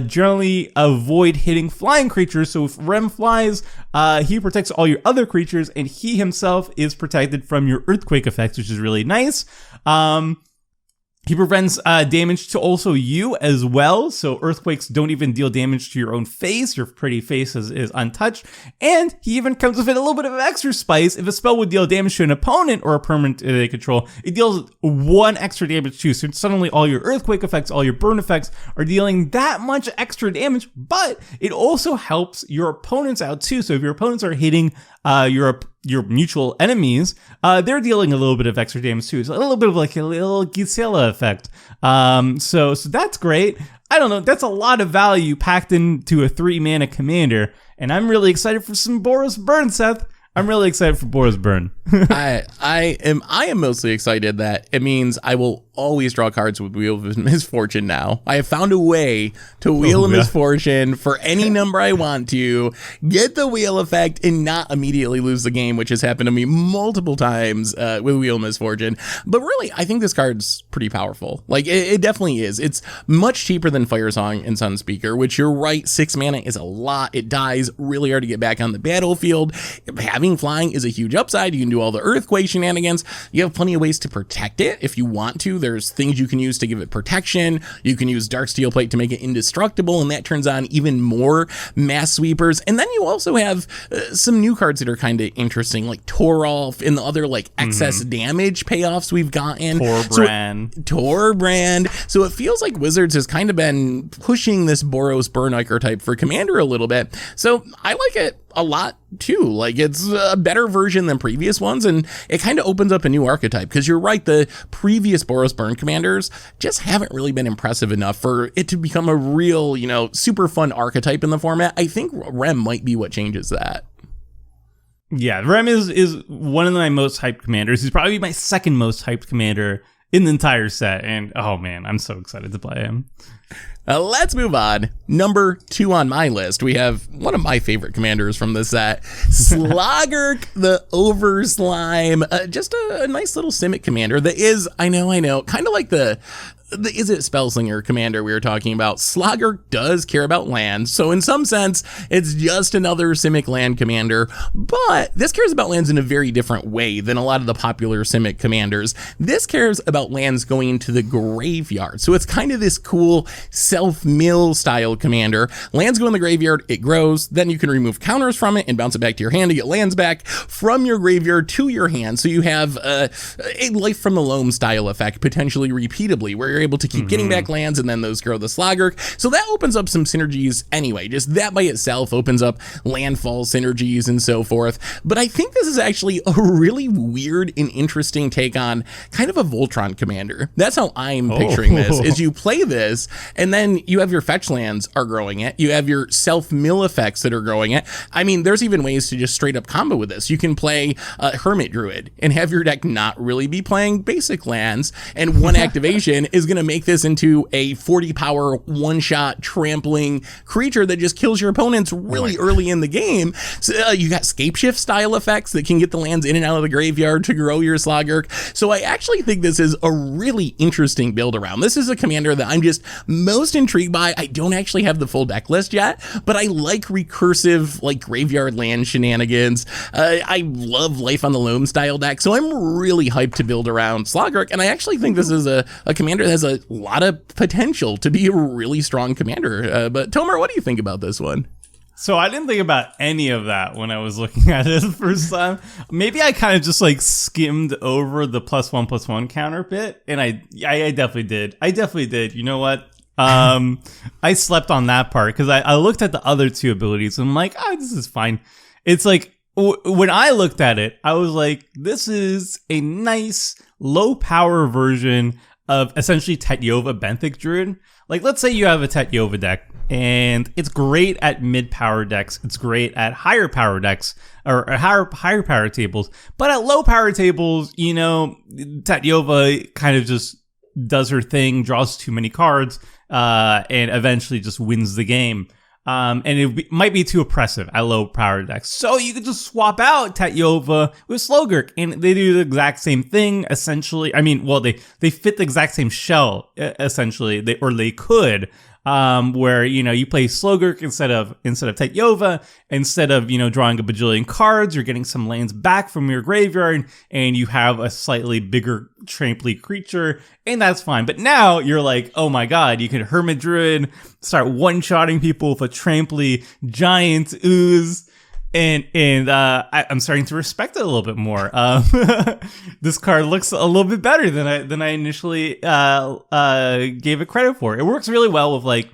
generally avoid hitting flying creatures. So if Rem flies, he protects all your other creatures, and he himself is protected from your earthquake effects, which is really nice. He prevents damage to also you as well, so earthquakes don't even deal damage to your own face. Your pretty face is untouched. And he even comes with a little bit of extra spice. If a spell would deal damage to an opponent or a permanent they control, it deals 1 extra damage too. So suddenly all your earthquake effects, all your burn effects are dealing that much extra damage, but it also helps your opponents out too. So if your opponents are hitting your mutual enemies, they're dealing a little bit of extra damage too. So a little bit of like a little Gisela effect. So that's great. I don't know. That's a lot of value packed into a 3 mana commander. And I'm really excited for some Boros Burn, Seth. I'm really excited for Boros Burn. I am mostly excited that it means I will always draw cards with Wheel of Misfortune now. I have found a way to Wheel of Misfortune for any number I want to, get the wheel effect, and not immediately lose the game, which has happened to me multiple times with Wheel of Misfortune. But really, I think this card's pretty powerful. Like, it definitely is. It's much cheaper than Fire Song and Sunspeaker, which you're right, 6 mana is a lot. It dies really hard to get back on the battlefield. Having flying is a huge upside. You can do all the earthquake shenanigans. You have plenty of ways to protect it if you want to. There's things you can use to give it protection. You can use Dark Steel Plate to make it indestructible, and that turns on even more mass sweepers. And then you also have some new cards that are kind of interesting, like Torolf and the other like excess damage payoffs we've gotten. Torbrand. So it feels like Wizards has kind of been pushing this Boros Burn archetype for Commander a little bit. So I like it a lot too. Like, it's a better version than previous ones, and it kind of opens up a new archetype, because you're right, the previous Boros Burn commanders just haven't really been impressive enough for it to become a real, you know, super fun archetype in the format. I think Rem might be what changes that. Yeah, Rem is one of my most hyped commanders. He's probably my second most hyped commander in the entire set, and oh man, I'm so excited to play him. Let's move on. Number 2 on my list, we have one of my favorite commanders from the set, Slogurk the Overslime. Just a nice little Simic commander that is, I know, kind of like the Is It Spellslinger commander we were talking about. Slogurk does care about lands, so in some sense, it's just another Simic land commander, but this cares about lands in a very different way than a lot of the popular Simic commanders. This cares about lands going into the graveyard, so it's kind of this cool self-mill style commander. Lands go in the graveyard, it grows, then you can remove counters from it and bounce it back to your hand to get lands back from your graveyard to your hand, so you have a Life from the Loam style effect, potentially repeatably, where you're able to keep getting back lands, and then those grow the Slogurk. So that opens up some synergies anyway. Just that by itself opens up landfall synergies and so forth. But I think this is actually a really weird and interesting take on kind of a Voltron commander. That's how I'm picturing this, is you play this, and then you have your fetch lands are growing it. You have your self-mill effects that are growing it. I mean, there's even ways to just straight up combo with this. You can play Hermit Druid and have your deck not really be playing basic lands, and one activation is going to make this into a 40 power one-shot trampling creature that just kills your opponents really early in the game. So you got Scapeshift style effects that can get the lands in and out of the graveyard to grow your Slogurk. So I actually think this is a really interesting build around. This is a commander that I'm just most intrigued by. I don't actually have the full deck list yet, but I like recursive, like graveyard land shenanigans. I love Life on the Loam style deck, so I'm really hyped to build around Slogurk, and I actually think this is a commander that has a lot of potential to be a really strong commander. But Tomer, what do you think about this one? So I didn't think about any of that when I was looking at it the first time. Maybe I kind of just like skimmed over the +1/+1 counter bit, and I definitely did. I definitely did. You know what? I slept on that part because I looked at the other two abilities and I'm like, this is fine. It's like when I looked at it, I was like, this is a nice low power version of essentially Tetyova Benthic Druid. Like, let's say you have a Tetyova deck, and it's great at mid-power decks. It's great at higher power decks, or higher power tables. But at low power tables, you know, Tetyova kind of just does her thing, draws too many cards, and eventually just wins the game. And it might be too oppressive at low power decks. So you could just swap out Tetyova with Slogurk, and they do the exact same thing, essentially. I mean, well, they fit the exact same shell, essentially. They could, where, you know, you play Slogurk instead of Tetyova. Instead of, you know, drawing a bajillion cards, you're getting some lands back from your graveyard, and you have a slightly bigger tramply creature, and that's fine. But now you're like, oh my god, you can Hermit Druid, start one-shotting people with a tramply giant ooze, and I'm starting to respect it a little bit more. This card looks a little bit better than I initially gave it credit for. It works really well with like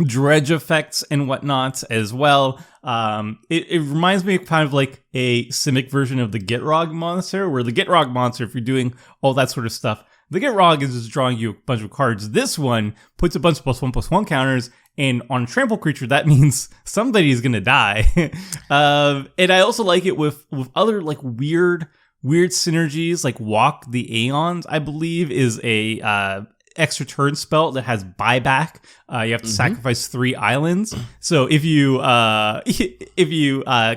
dredge effects and whatnot as well. It reminds me of kind of like a Simic version of the Gitrog monster, where the Gitrog monster, if you're doing all that sort of stuff, the Gitrog is just drawing you a bunch of cards. This one puts a bunch of +1/+1 counters, and on a trample creature, that means somebody is gonna die. And I also like it with other like weird synergies, like Walk the Aeons, I believe, is a extra turn spell that has buyback. You have to sacrifice 3 islands. So if you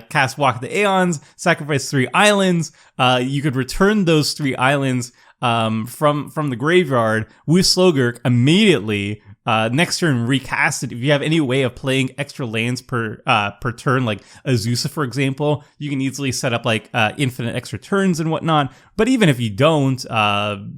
cast Walk the Aeons, sacrifice 3 islands, you could return those 3 islands from the graveyard with Slogurk immediately. Next turn, recast it. If you have any way of playing extra lands per turn, like Azusa, for example, you can easily set up like infinite extra turns and whatnot. But even if you don't,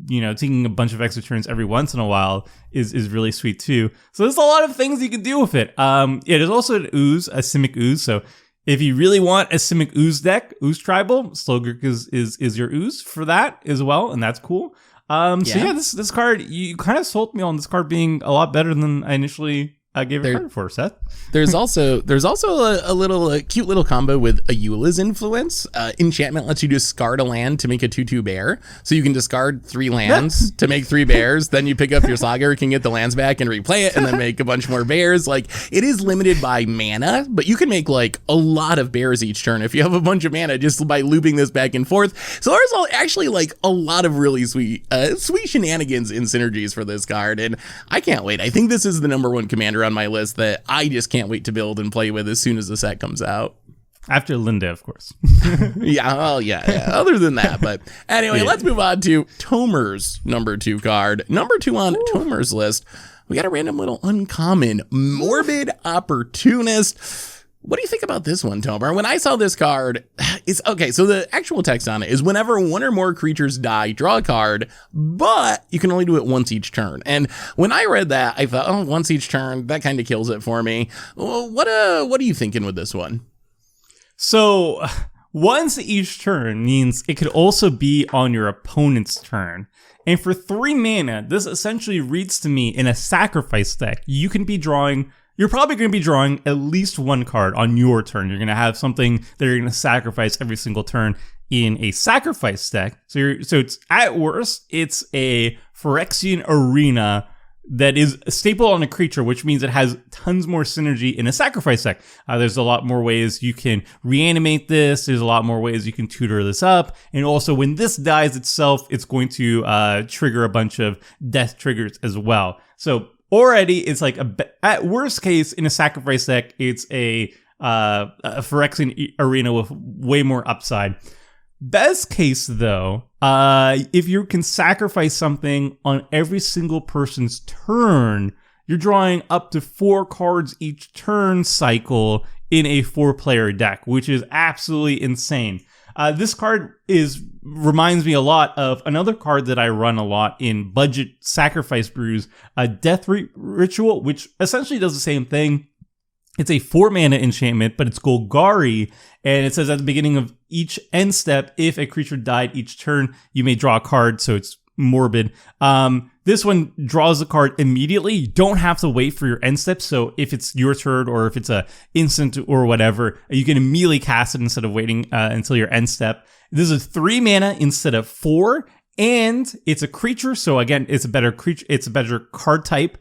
you know, taking a bunch of extra turns every once in a while is really sweet too. So there's a lot of things you can do with it. There's also an ooze, a Simic ooze. So if you really want a Simic ooze deck, ooze tribal, Slogurk is your ooze for that as well, and that's cool. So this card, you kind of sold me on this card being a lot better than I initially gave it credit for, Seth. There's also a cute little combo with Ayula's Influence. Enchantment lets you discard a land to make a 2/2 bear. So you can discard 3 lands to make 3 bears. Then you pick up your Saga, can get the lands back and replay it, and then make a bunch more bears. Like, it is limited by mana, but you can make like a lot of bears each turn if you have a bunch of mana just by looping this back and forth. So there's actually like a lot of really sweet shenanigans and synergies for this card, and I can't wait. I think this is the #1 commander on my list that I just can't wait to build and play with as soon as the set comes out. After Linda, of course. Yeah. Other than that, but anyway, let's move on to Tomer's #2 card. #2 on Tomer's list, we got a random little uncommon, Morbid Opportunist. What do you think about this one, Tomer? When I saw this card, it's okay. So the actual text on it is whenever 1 or more creatures die, draw a card, but you can only do it once each turn. And when I read that, I thought, once each turn, that kind of kills it for me. What are you thinking with this one? So once each turn means it could also be on your opponent's turn. And for 3 mana, this essentially reads to me in a sacrifice deck, you're probably going to be drawing at least 1 card on your turn. You're going to have something that you're going to sacrifice every single turn in a sacrifice deck. So it's at worst, it's a Phyrexian Arena that is a staple on a creature, which means it has tons more synergy in a sacrifice deck. There's a lot more ways you can reanimate this. There's a lot more ways you can tutor this up. And also when this dies itself, it's going to trigger a bunch of death triggers as well. So already, it's like at worst case in a sacrifice deck, it's a Phyrexian Arena with way more upside. Best case, though, if you can sacrifice something on every single person's turn, you're drawing up to 4 cards each turn cycle in a 4-player deck, which is absolutely insane. This card reminds me a lot of another card that I run a lot in budget sacrifice brews, Death Ritual, which essentially does the same thing. It's a 4 mana enchantment, but it's Golgari, and it says at the beginning of each end step, if a creature died each turn, you may draw a card, so it's morbid. This one draws a card immediately. You don't have to wait for your end step, so if it's your turn or if it's a instant or whatever, you can immediately cast it instead of waiting until your end step. This is 3 mana instead of 4, and it's a creature, so again, it's a better creature. It's a better card type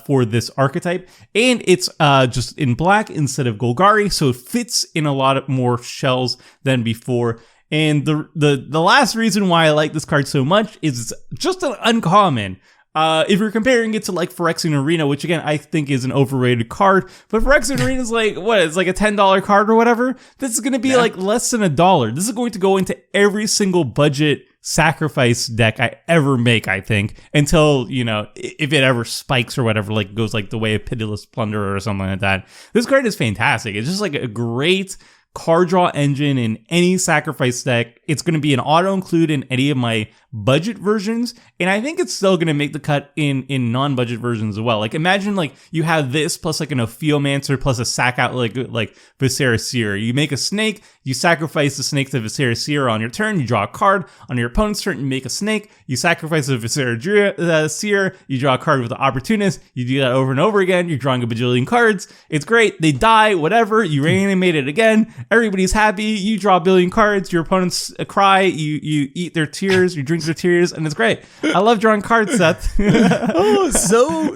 for this archetype, and it's just in black instead of Golgari, so it fits in a lot of more shells than before. And the last reason why I like this card so much is it's just an uncommon. If you're comparing it to like Phyrexian Arena, which again I think is an overrated card, but Phyrexian Arena is like what? It's like a $10 card or whatever. This is going to be like less than $1. This is going to go into every single budget sacrifice deck I ever make, I think, until, you know, if it ever spikes or whatever, like goes like the way of Pitiless Plunderer or something like that. This card is fantastic. It's just like a great card draw engine in any sacrifice deck. It's going to be an auto include in any of my budget versions, and I think it's still going to make the cut in non-budget versions as well. Like imagine like you have this plus like an Ophiomancer plus a sack out like Viscera Seer. You make a snake, you sacrifice the snake to Viscera Seer on your turn, you draw a card. On your opponent's turn, you make a snake, you sacrifice a Viscera Seer, you draw a card with the opportunist. You do that over and over again, you're drawing a bajillion cards. It's great. They die, whatever, you reanimate it again, everybody's happy, you draw a billion cards, your opponents cry, you eat their tears, you drink their tears, and it's great. I love drawing cards, Seth. Oh,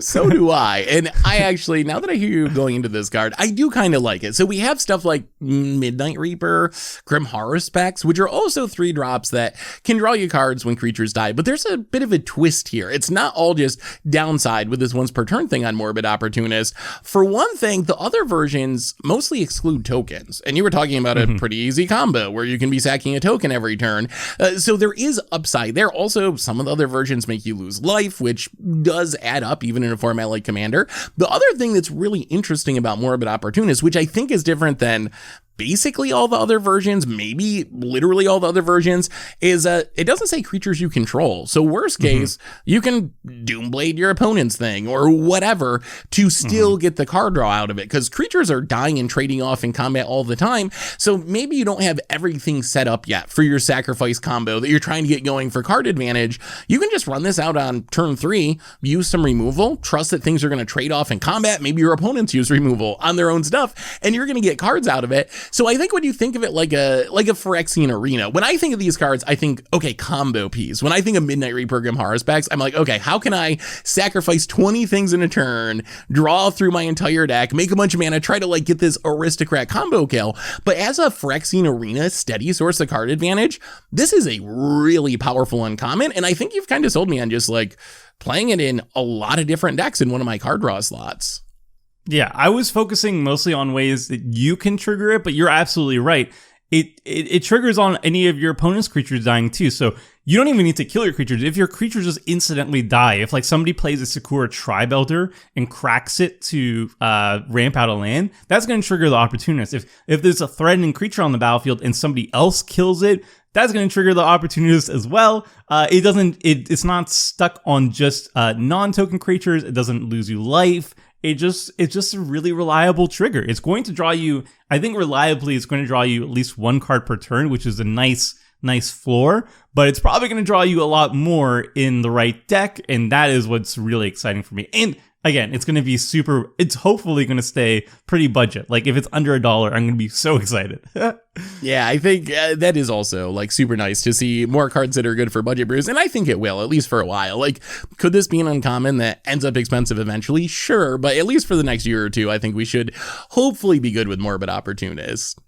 so do I. And I actually, now that I hear you going into this card, I do kind of like it. So we have stuff like Midnight Reaper, Grim Haruspex, which are also 3-drops that can draw you cards when creatures die. But there's a bit of a twist here. It's not all just downside with this once per turn thing on Morbid Opportunist. For one thing, the other versions mostly exclude tokens. And you were talking about a pretty easy combo where you can be sacking a token every turn. So there is upside there. Also, some of the other versions make you lose life, which does add up even in a format like Commander. The other thing that's really interesting about Morbid Opportunist, which I think is different than basically all the other versions, maybe literally all the other versions, is it doesn't say creatures you control. So worst case, you can Doomblade your opponent's thing or whatever to still get the card draw out of it, because creatures are dying and trading off in combat all the time. So maybe you don't have everything set up yet for your sacrifice combo that you're trying to get going for card advantage. You can just run this out on turn 3, use some removal, trust that things are going to trade off in combat. Maybe your opponents use removal on their own stuff, and you're going to get cards out of it. So I think when you think of it like a Phyrexian Arena, when I think of these cards, I think, okay, combo piece. When I think of Midnight Reaper, Grim Haruspex, I'm like, okay, how can I sacrifice 20 things in a turn, draw through my entire deck, make a bunch of mana, try to like get this aristocrat combo kill. But as a Phyrexian Arena steady source of card advantage, this is a really powerful uncommon. And I think you've kind of sold me on just like playing it in a lot of different decks in one of my card draw slots. Yeah, I was focusing mostly on ways that you can trigger it, but you're absolutely right. It triggers on any of your opponent's creatures dying too, so you don't even need to kill your creatures. If your creatures just incidentally die, if like somebody plays a Sakura Tri-Belter and cracks it to ramp out a land, that's going to trigger the Opportunist. If there's a threatening creature on the battlefield and somebody else kills it, that's going to trigger the Opportunist as well. It's not stuck on just non-token creatures. It doesn't lose you life. It's just a really reliable trigger. It's going to draw you, I think reliably, it's going to draw you at least 1 card per turn, which is a nice floor, but it's probably going to draw you a lot more in the right deck, and that is what's really exciting for me. And again, it's going to be it's hopefully going to stay pretty budget. Like if it's under $1, I'm going to be so excited. Yeah, I think that is also like super nice to see more cards that are good for budget brews. And I think it will, at least for a while. Like, could this be an uncommon that ends up expensive eventually? Sure. But at least for the next year or two, I think we should hopefully be good with Morbid Opportunist.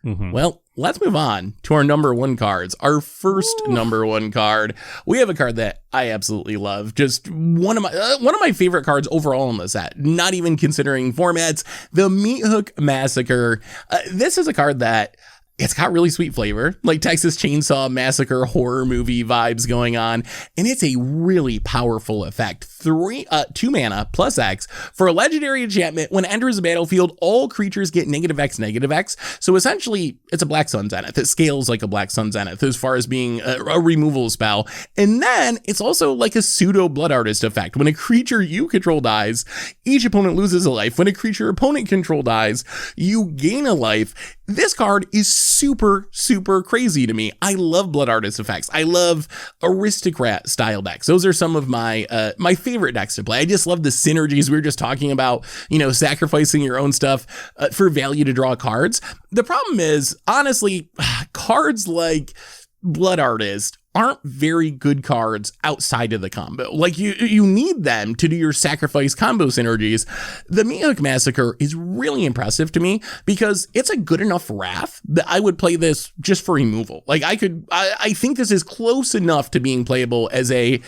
Well, let's move on to our number 1 cards. Our first number 1 card. We have a card that I absolutely love. Just one of my favorite cards overall in the set. Not even considering formats. The Meathook Massacre. This is a card that It's got really sweet flavor, like Texas Chainsaw Massacre horror movie vibes going on, and it's a really powerful effect. 2 mana plus X for a legendary enchantment. When it enters the battlefield, all creatures get -X. So essentially, it's a Black Sun Zenith. It scales like a Black Sun Zenith as far as being a removal spell. And then it's also like a pseudo Blood Artist effect. When a creature you control dies, each opponent loses a life. When a creature opponent control dies, you gain a life. This card is super, super crazy to me. I love Blood Artist effects. I love Aristocrat style decks. Those are some of my my favorite decks to play. I just love the synergies we were just talking about, sacrificing your own stuff for value to draw cards. The problem is, honestly, cards like Blood Artist aren't very good cards outside of the combo. Like you need them to do your sacrifice combo synergies. The Meathook Massacre is really impressive to me because it's a good enough wrath that I would play this just for removal. Like I think this is close enough to being playable as a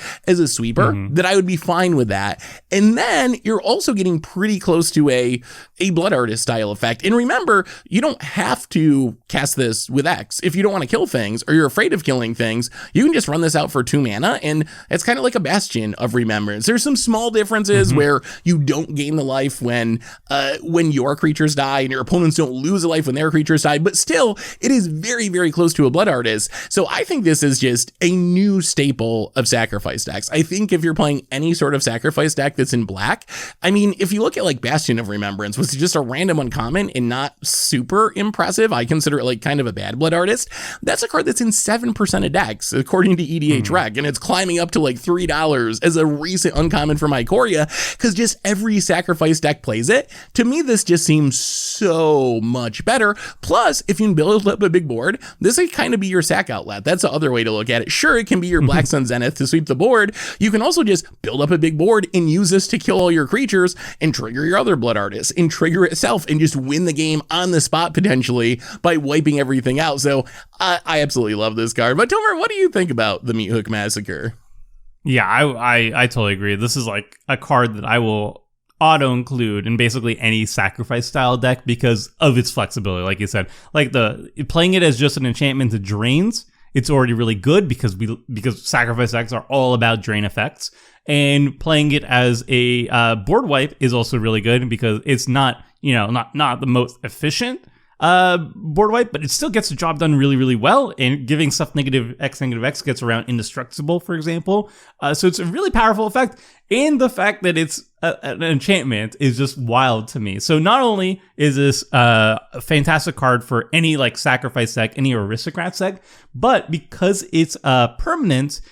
sweeper that I would be fine with that. And then you're also getting pretty close to a Blood Artist style effect. And remember, you don't have to cast this with X. If you don't want to kill things or you're afraid of killing things, you can just run this out for 2 mana, and it's kind of like a Bastion of Remembrance. There's some small differences where you don't gain the life when your creatures die, and your opponents don't lose a life when their creatures die, but still, it is very, very close to a Blood Artist. So I think this is just a new staple of sacrifice decks. I think if you're playing any sort of sacrifice deck that's in black, I mean, if you look at like Bastion of Remembrance, which is just a random uncommon and not super impressive, I consider it like kind of a bad Blood Artist. That's a card that's in 7% of decks, according to EDH Rec, and it's climbing up to like $3 as a recent uncommon for Mycoria, because just every sacrifice deck plays it. To me, this just seems so much better. Plus, if you can build up a big board, this could kind of be your sack outlet. That's the other way to look at it. Sure, it can be your Black Sun Zenith to sweep the board. You can also just build up a big board and use this to kill all your creatures and trigger your other Blood Artists and trigger itself and just win the game on the spot potentially by wiping everything out. So I absolutely love this card. But Tomer, what do you think about the Meathook Massacre? Yeah, I totally agree. This is like a card that I will auto include in basically any sacrifice style deck because of its flexibility. Like you said, like playing it as just an enchantment that drains, it's already really good because sacrifice decks are all about drain effects. And playing it as a board wipe is also really good because it's not the most efficient board wipe, but it still gets the job done really, really well. And giving stuff -X gets around indestructible, for example. So it's a really powerful effect. And the fact that it's an enchantment is just wild to me. So not only is this a fantastic card for any like sacrifice deck, any aristocrat deck, but because it's permanent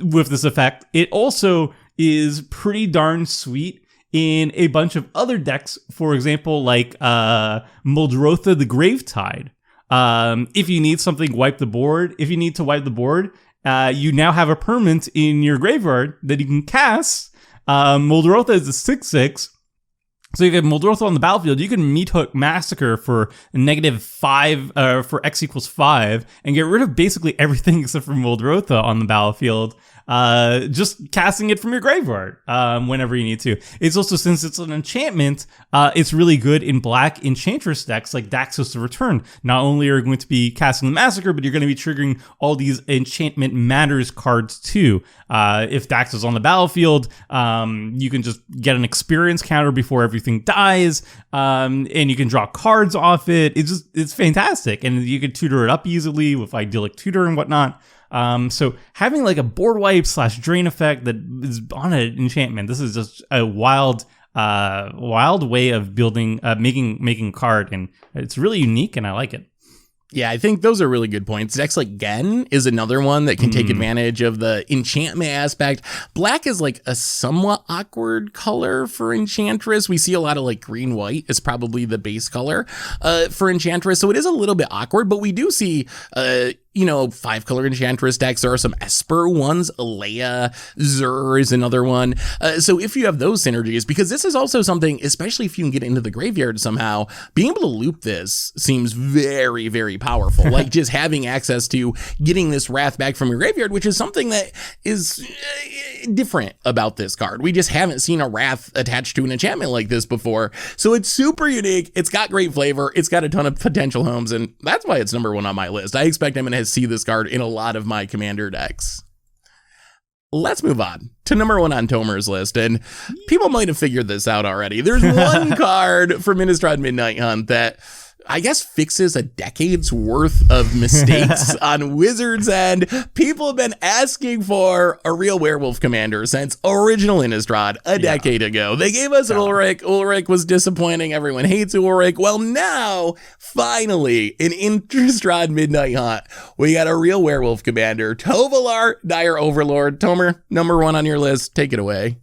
with this effect, it also is pretty darn sweet in a bunch of other decks, for example, like Muldrotha the Gravetide. If you need something wipe the board, you now have a permanent in your graveyard that you can cast. Muldrotha is a 6/6. So if you have Muldrotha on the battlefield, you can Meathook Massacre for -5 for X equals 5 and get rid of basically everything except for Muldrotha on the battlefield. Just casting it from your graveyard whenever you need to. It's also, since it's an enchantment, it's really good in black Enchantress decks like Daxos the Return. Not only are you going to be casting the Massacre, but you're going to be triggering all these Enchantment Matters cards too. If Daxos is on the battlefield, you can just get an experience counter before everything dies, and you can draw cards off it. It's fantastic, and you can tutor it up easily with Idyllic Tutor and whatnot. So having like a board wipe / drain effect that is on an enchantment, this is just a wild way of building, making card, and it's really unique, and I like it. Yeah, I think those are really good points. Decks like Gen is another one that can take advantage of the enchantment aspect. Black is like a somewhat awkward color for Enchantress. We see a lot of like green-white is probably the base color for Enchantress, so it is a little bit awkward, but we do see 5-color Enchantress decks. There are some Esper ones. Alea, Zur is another one. So if you have those synergies, because this is also something, especially if you can get into the graveyard somehow, being able to loop this seems very, very powerful. Like just having access to getting this Wrath back from your graveyard, which is something that is different about this card. We just haven't seen a Wrath attached to an enchantment like this before. So it's super unique. It's got great flavor. It's got a ton of potential homes, and that's why it's number 1 on my list. I expect I'm going to see this card in a lot of my commander decks. Let's move on to number 1 on Tomer's list, and people might have figured this out already. There's one card from Innistrad Midnight Hunt that I guess fixes a decade's worth of mistakes on Wizards' end. People have been asking for a real werewolf commander since original Innistrad a decade ago. They gave us Ulrich. Ulrich was disappointing. Everyone hates Ulrich. Well, now, finally, in Innistrad Midnight Hunt, we got a real werewolf commander, Tovolar, Dire Overlord. Tomer, number 1 on your list. Take it away.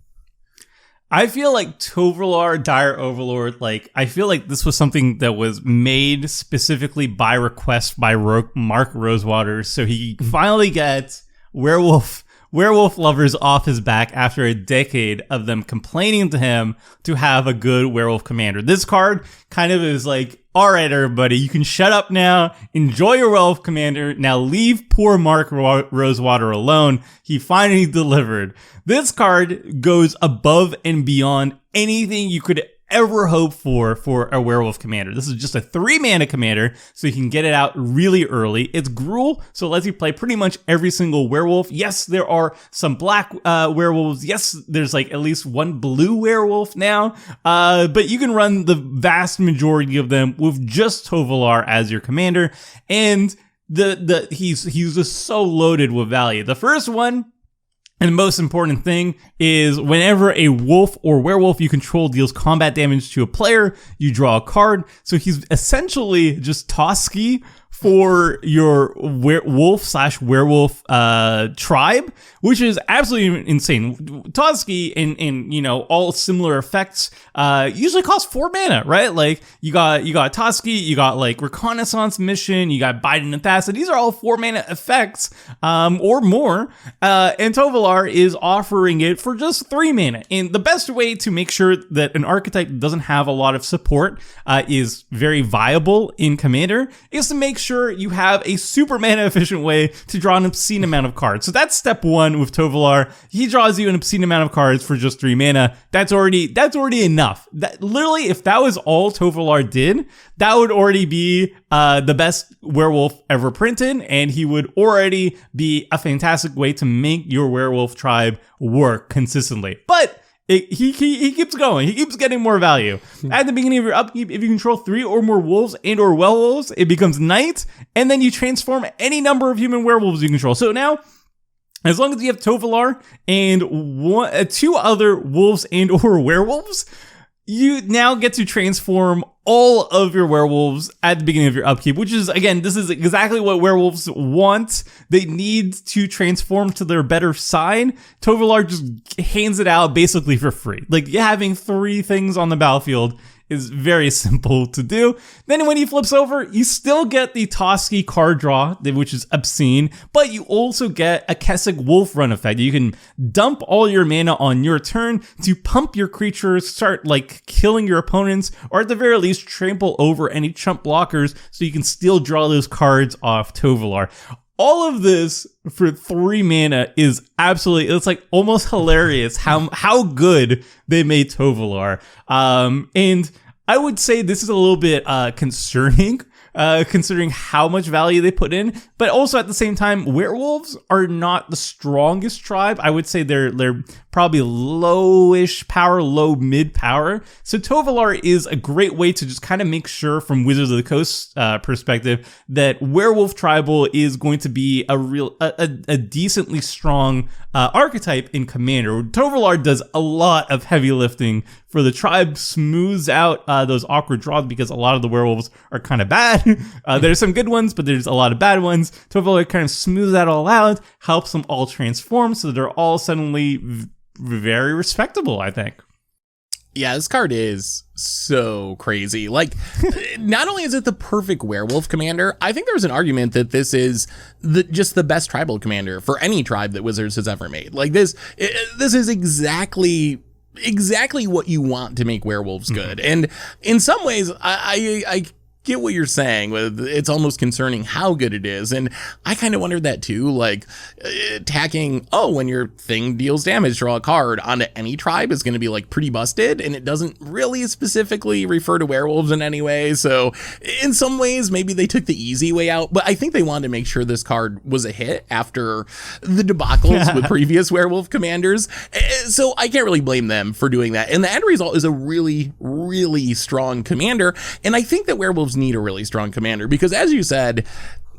I feel like Tovolar, Dire Overlord, I feel like this was something that was made specifically by request by Mark Rosewater, so he finally gets werewolf lovers off his back after a decade of them complaining to him to have a good werewolf commander. This card kind of is like, all right, everybody, you can shut up now. Enjoy your werewolf commander. Now leave poor Mark Rosewater alone. He finally delivered. This card goes above and beyond anything you could ever hope for a werewolf commander. This is just a 3-mana commander, so you can get it out really early. It's Gruul, so it lets you play pretty much every single werewolf. Yes, there are some black werewolves. Yes, there's at least one blue werewolf now, but you can run the vast majority of them with just Tovolar as your commander, and he's just so loaded with value. The first one, and the most important thing, is whenever a wolf or werewolf you control deals combat damage to a player, you draw a card. So he's essentially just Toski for your wolf/werewolf tribe, which is absolutely insane. Toski and all similar effects usually cost 4 mana, right? You got Toski, you got Reconnaissance Mission, you got Biden and Thassa. These are all 4 mana effects or more, and Tovolar is offering it for just 3 mana. And the best way to make sure that an archetype doesn't have a lot of support is very viable in Commander is to make sure you have a super mana efficient way to draw an obscene amount of cards. So that's step 1 with Tovolar. He draws you an obscene amount of cards for just 3 mana. That's already enough. That literally, if that was all Tovolar did, that would already be the best werewolf ever printed, and he would already be a fantastic way to make your werewolf tribe work consistently. But he keeps going. He keeps getting more value. At the beginning of your upkeep, if you control 3 or more wolves and or werewolves, it becomes night, and then you transform any number of human werewolves you control. So now, as long as you have Tovolar and 2 other wolves and or werewolves, you now get to transform all of your werewolves at the beginning of your upkeep, which is, again, this is exactly what werewolves want. They need to transform to their better side. Tovolar just hands it out basically for free. Having 3 things on the battlefield is very simple to do. Then when he flips over, you still get the Toski card draw, which is obscene, but you also get a Kessig Wolf Run effect. You can dump all your mana on your turn to pump your creatures, start killing your opponents, or at the very least trample over any chump blockers so you can still draw those cards off Tovolar. All of this for 3 mana is absolutely, it's almost hilarious how good they made Tovolar. And I would say this is a little bit concerning, considering how much value they put in, but also at the same time, werewolves are not the strongest tribe. I would say they're probably lowish power, low mid power. So Tovolar is a great way to just kind of make sure from Wizards of the Coast perspective that werewolf tribal is going to be a decently strong archetype in Commander. Tovolar does a lot of heavy lifting for the tribe, smooths out those awkward draws because a lot of the werewolves are kind of bad. There's some good ones, but there's a lot of bad ones. Tovolar kind of smooths that all out, helps them all transform so that they're all suddenly very respectable, I think. Yeah, this card is so crazy. Like, not only is it the perfect werewolf commander, I think there's an argument that this is just the best tribal commander for any tribe that Wizards has ever made. Like, this is exactly what you want to make werewolves good. And in some ways, I get what you're saying with it's almost concerning how good it is, and I kind of wondered that too, like attacking when your thing deals damage, draw a card onto any tribe is going to be like pretty busted, and it doesn't really specifically refer to werewolves in any way. So in some ways maybe they took the easy way out, but I think they wanted to make sure this card was a hit after the debacles with previous werewolf commanders, so I can't really blame them for doing that. And the end result is a really, really strong commander, and I think that werewolves need a really strong commander because, as you said,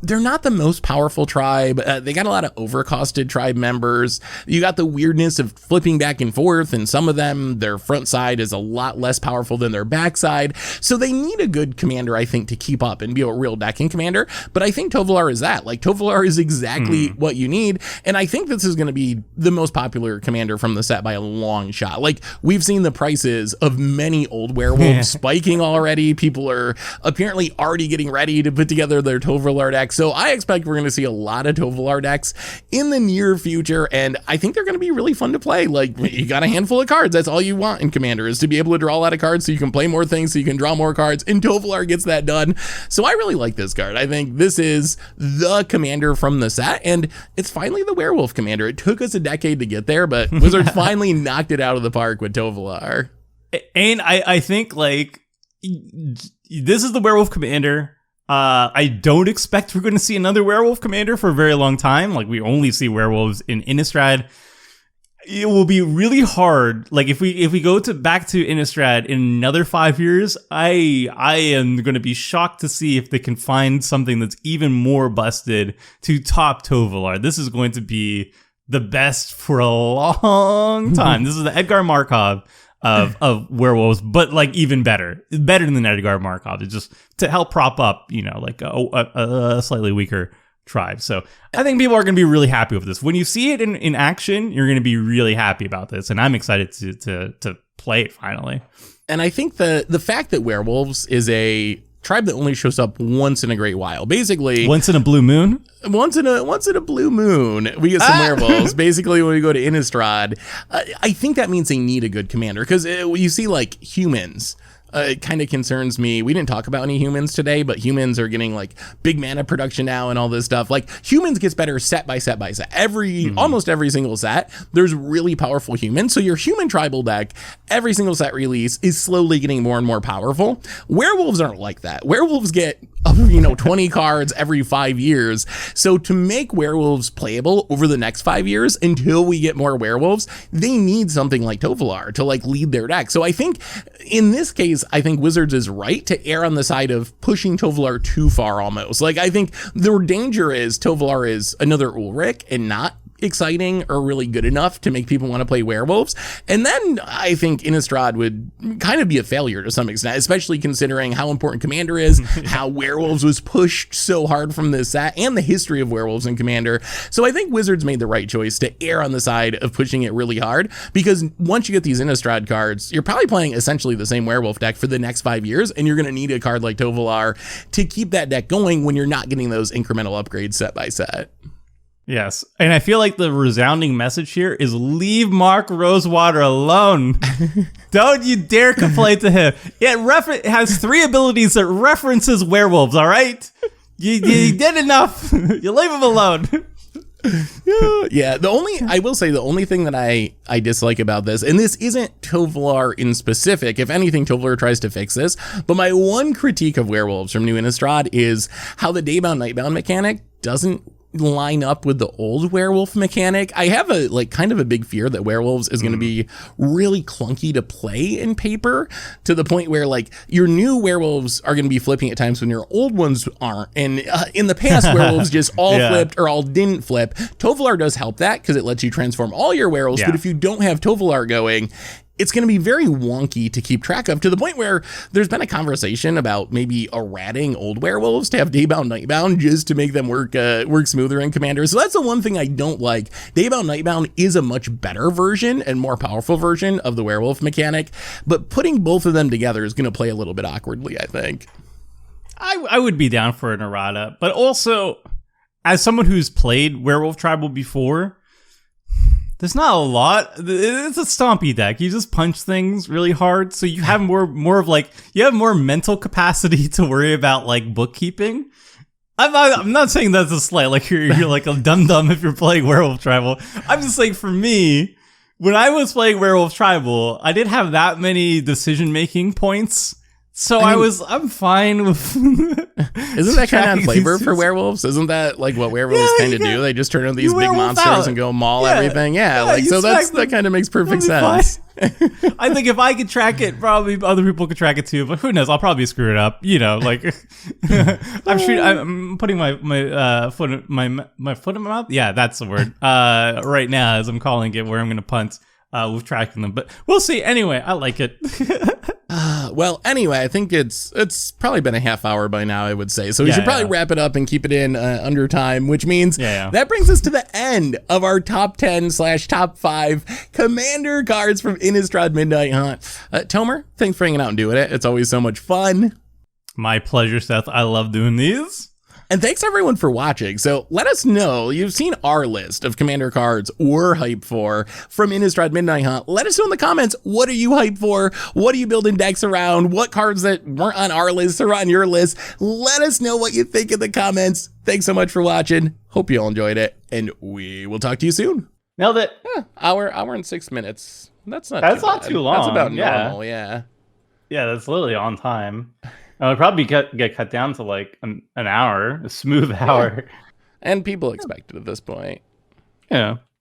they're not the most powerful tribe. They got a lot of overcosted tribe members. You got the weirdness of flipping back and forth, and some of them, their front side is a lot less powerful than their back side. So they need a good commander, I think, to keep up and be a real decking commander. But I think Tovolar is that. Like, Tovolar is exactly what you need. And I think this is going to be the most popular commander from the set by a long shot. Like, we've seen the prices of many old werewolves spiking already. People are apparently already getting ready to put together their Tovolar deck. So I expect we're going to see a lot of Tovolar decks in the near future, and I think they're going to be really fun to play. Like, you got a handful of cards. That's all you want in Commander, is to be able to draw a lot of cards so you can play more things, so you can draw more cards, and Tovolar gets that done. So I really like this card. I think this is the commander from the set, and it's finally the werewolf commander. It took us a decade to get there, but Wizards finally knocked it out of the park with Tovolar. And I think, like, this is the werewolf commander. I don't expect we're going to see another werewolf commander for a very long time. Like, we only see werewolves in Innistrad. It will be really hard. Like, if we go back to Innistrad in another 5 years, I am going to be shocked to see if they can find something that's even more busted to top Tovolar. This is going to be the best for a long time. This is the Edgar Markov of werewolves, but like even better than Edgar Markov. It's just to help prop up, like a slightly weaker tribe. So I think people are going to be really happy with this. When you see it in action, you're going to be really happy about this, and I'm excited to play it finally. And I think the fact that werewolves is a tribe that only shows up once in a great while, basically once in a blue moon. Once in a blue moon, we get some werewolves. Basically, when we go to Innistrad, I think that means they need a good commander, because you see, like, humans. It kind of concerns me. We didn't talk about any humans today, but humans are getting like big mana production now and all this stuff. Like, humans gets better set by set by set. Almost every single set, there's really powerful humans. So your human tribal deck, every single set release, is slowly getting more and more powerful. Werewolves aren't like that. Werewolves get 20 cards every 5 years. So to make werewolves playable over the next 5 years until we get more werewolves, they need something like Tovolar to like lead their deck. So I think in this case, I think Wizards is right to err on the side of pushing Tovolar too far almost. Like, I think the danger is Tovolar is another Ulrich and not exciting or really good enough to make people want to play werewolves. And then I think Innistrad would kind of be a failure to some extent, especially considering how important Commander is, how werewolves was pushed so hard from this set, and the history of werewolves in Commander. So I think Wizards made the right choice to err on the side of pushing it really hard, because once you get these Innistrad cards, you're probably playing essentially the same werewolf deck for the next 5 years, and you're going to need a card like Tovolar to keep that deck going when you're not getting those incremental upgrades set by set. Yes, and I feel like the resounding message here is leave Mark Rosewater alone. Don't you dare complain to him. It has 3 abilities that references werewolves, all right? You did enough. You leave him alone. Yeah, I will say the only thing that I dislike about this, and this isn't Tovolar in specific, if anything, Tovolar tries to fix this, but my one critique of werewolves from New Innistrad is how the daybound nightbound mechanic doesn't line up with the old werewolf mechanic. I have kind of a big fear that werewolves is going to be really clunky to play in paper, to the point where like your new werewolves are going to be flipping at times when your old ones aren't. And in the past, werewolves just all flipped or all didn't flip. Tovolar does help that because it lets you transform all your werewolves. But if you don't have Tovolar going, it's going to be very wonky to keep track of, to the point where there's been a conversation about maybe errating old werewolves to have daybound, nightbound, just to make them work smoother in Commander. So that's the one thing I don't like. Daybound, nightbound is a much better version and more powerful version of the werewolf mechanic, but putting both of them together is going to play a little bit awkwardly, I think. I would be down for an errata, but also, as someone who's played Werewolf Tribal before, there's not a lot. It's a stompy deck. You just punch things really hard, so you have more of like, you have more mental capacity to worry about like bookkeeping. I'm not saying that's a slight, like you're like a dum-dum if you're playing Werewolf Tribal. I'm just saying, for me, when I was playing Werewolf Tribal, I didn't have that many decision-making points. So I'm fine with. Isn't that kind of on flavor for werewolves? Isn't that like what werewolves kind of do? They just turn into these big monsters and go maul everything. Yeah, like so that kind of makmakes perfect sense. I think if I could track it, probably other people could track it too. But who knows? I'll probably screw it up. You know, like I'm putting my foot in my foot in my mouth. Yeah, that's the word. Right now, as I'm calling it, where I'm going to punt with tracking them. But we'll see. Anyway, I like it. Well, anyway, I think it's probably been a half hour by now, I would say. So we should probably wrap it up and keep it in under time, which means that brings us to the end of our top 10/top 5 Commander cards from Innistrad Midnight Hunt. Tomer, thanks for hanging out and doing it. It's always so much fun. My pleasure, Seth. I love doing these. And thanks everyone for watching. So let us know, you've seen our list of Commander cards we're hyped for from Innistrad Midnight Hunt. Let us know in the comments, what are you hyped for? What are you building decks around? What cards that weren't on our list are on your list? Let us know what you think in the comments. Thanks so much for watching. Hope you all enjoyed it, and we will talk to you soon. Nailed it. Hour and 6 minutes. That's not too long. That's about normal, yeah. Yeah, that's literally on time. It'll probably get cut down to like an hour, a smooth hour. And people expect it at this point. Yeah.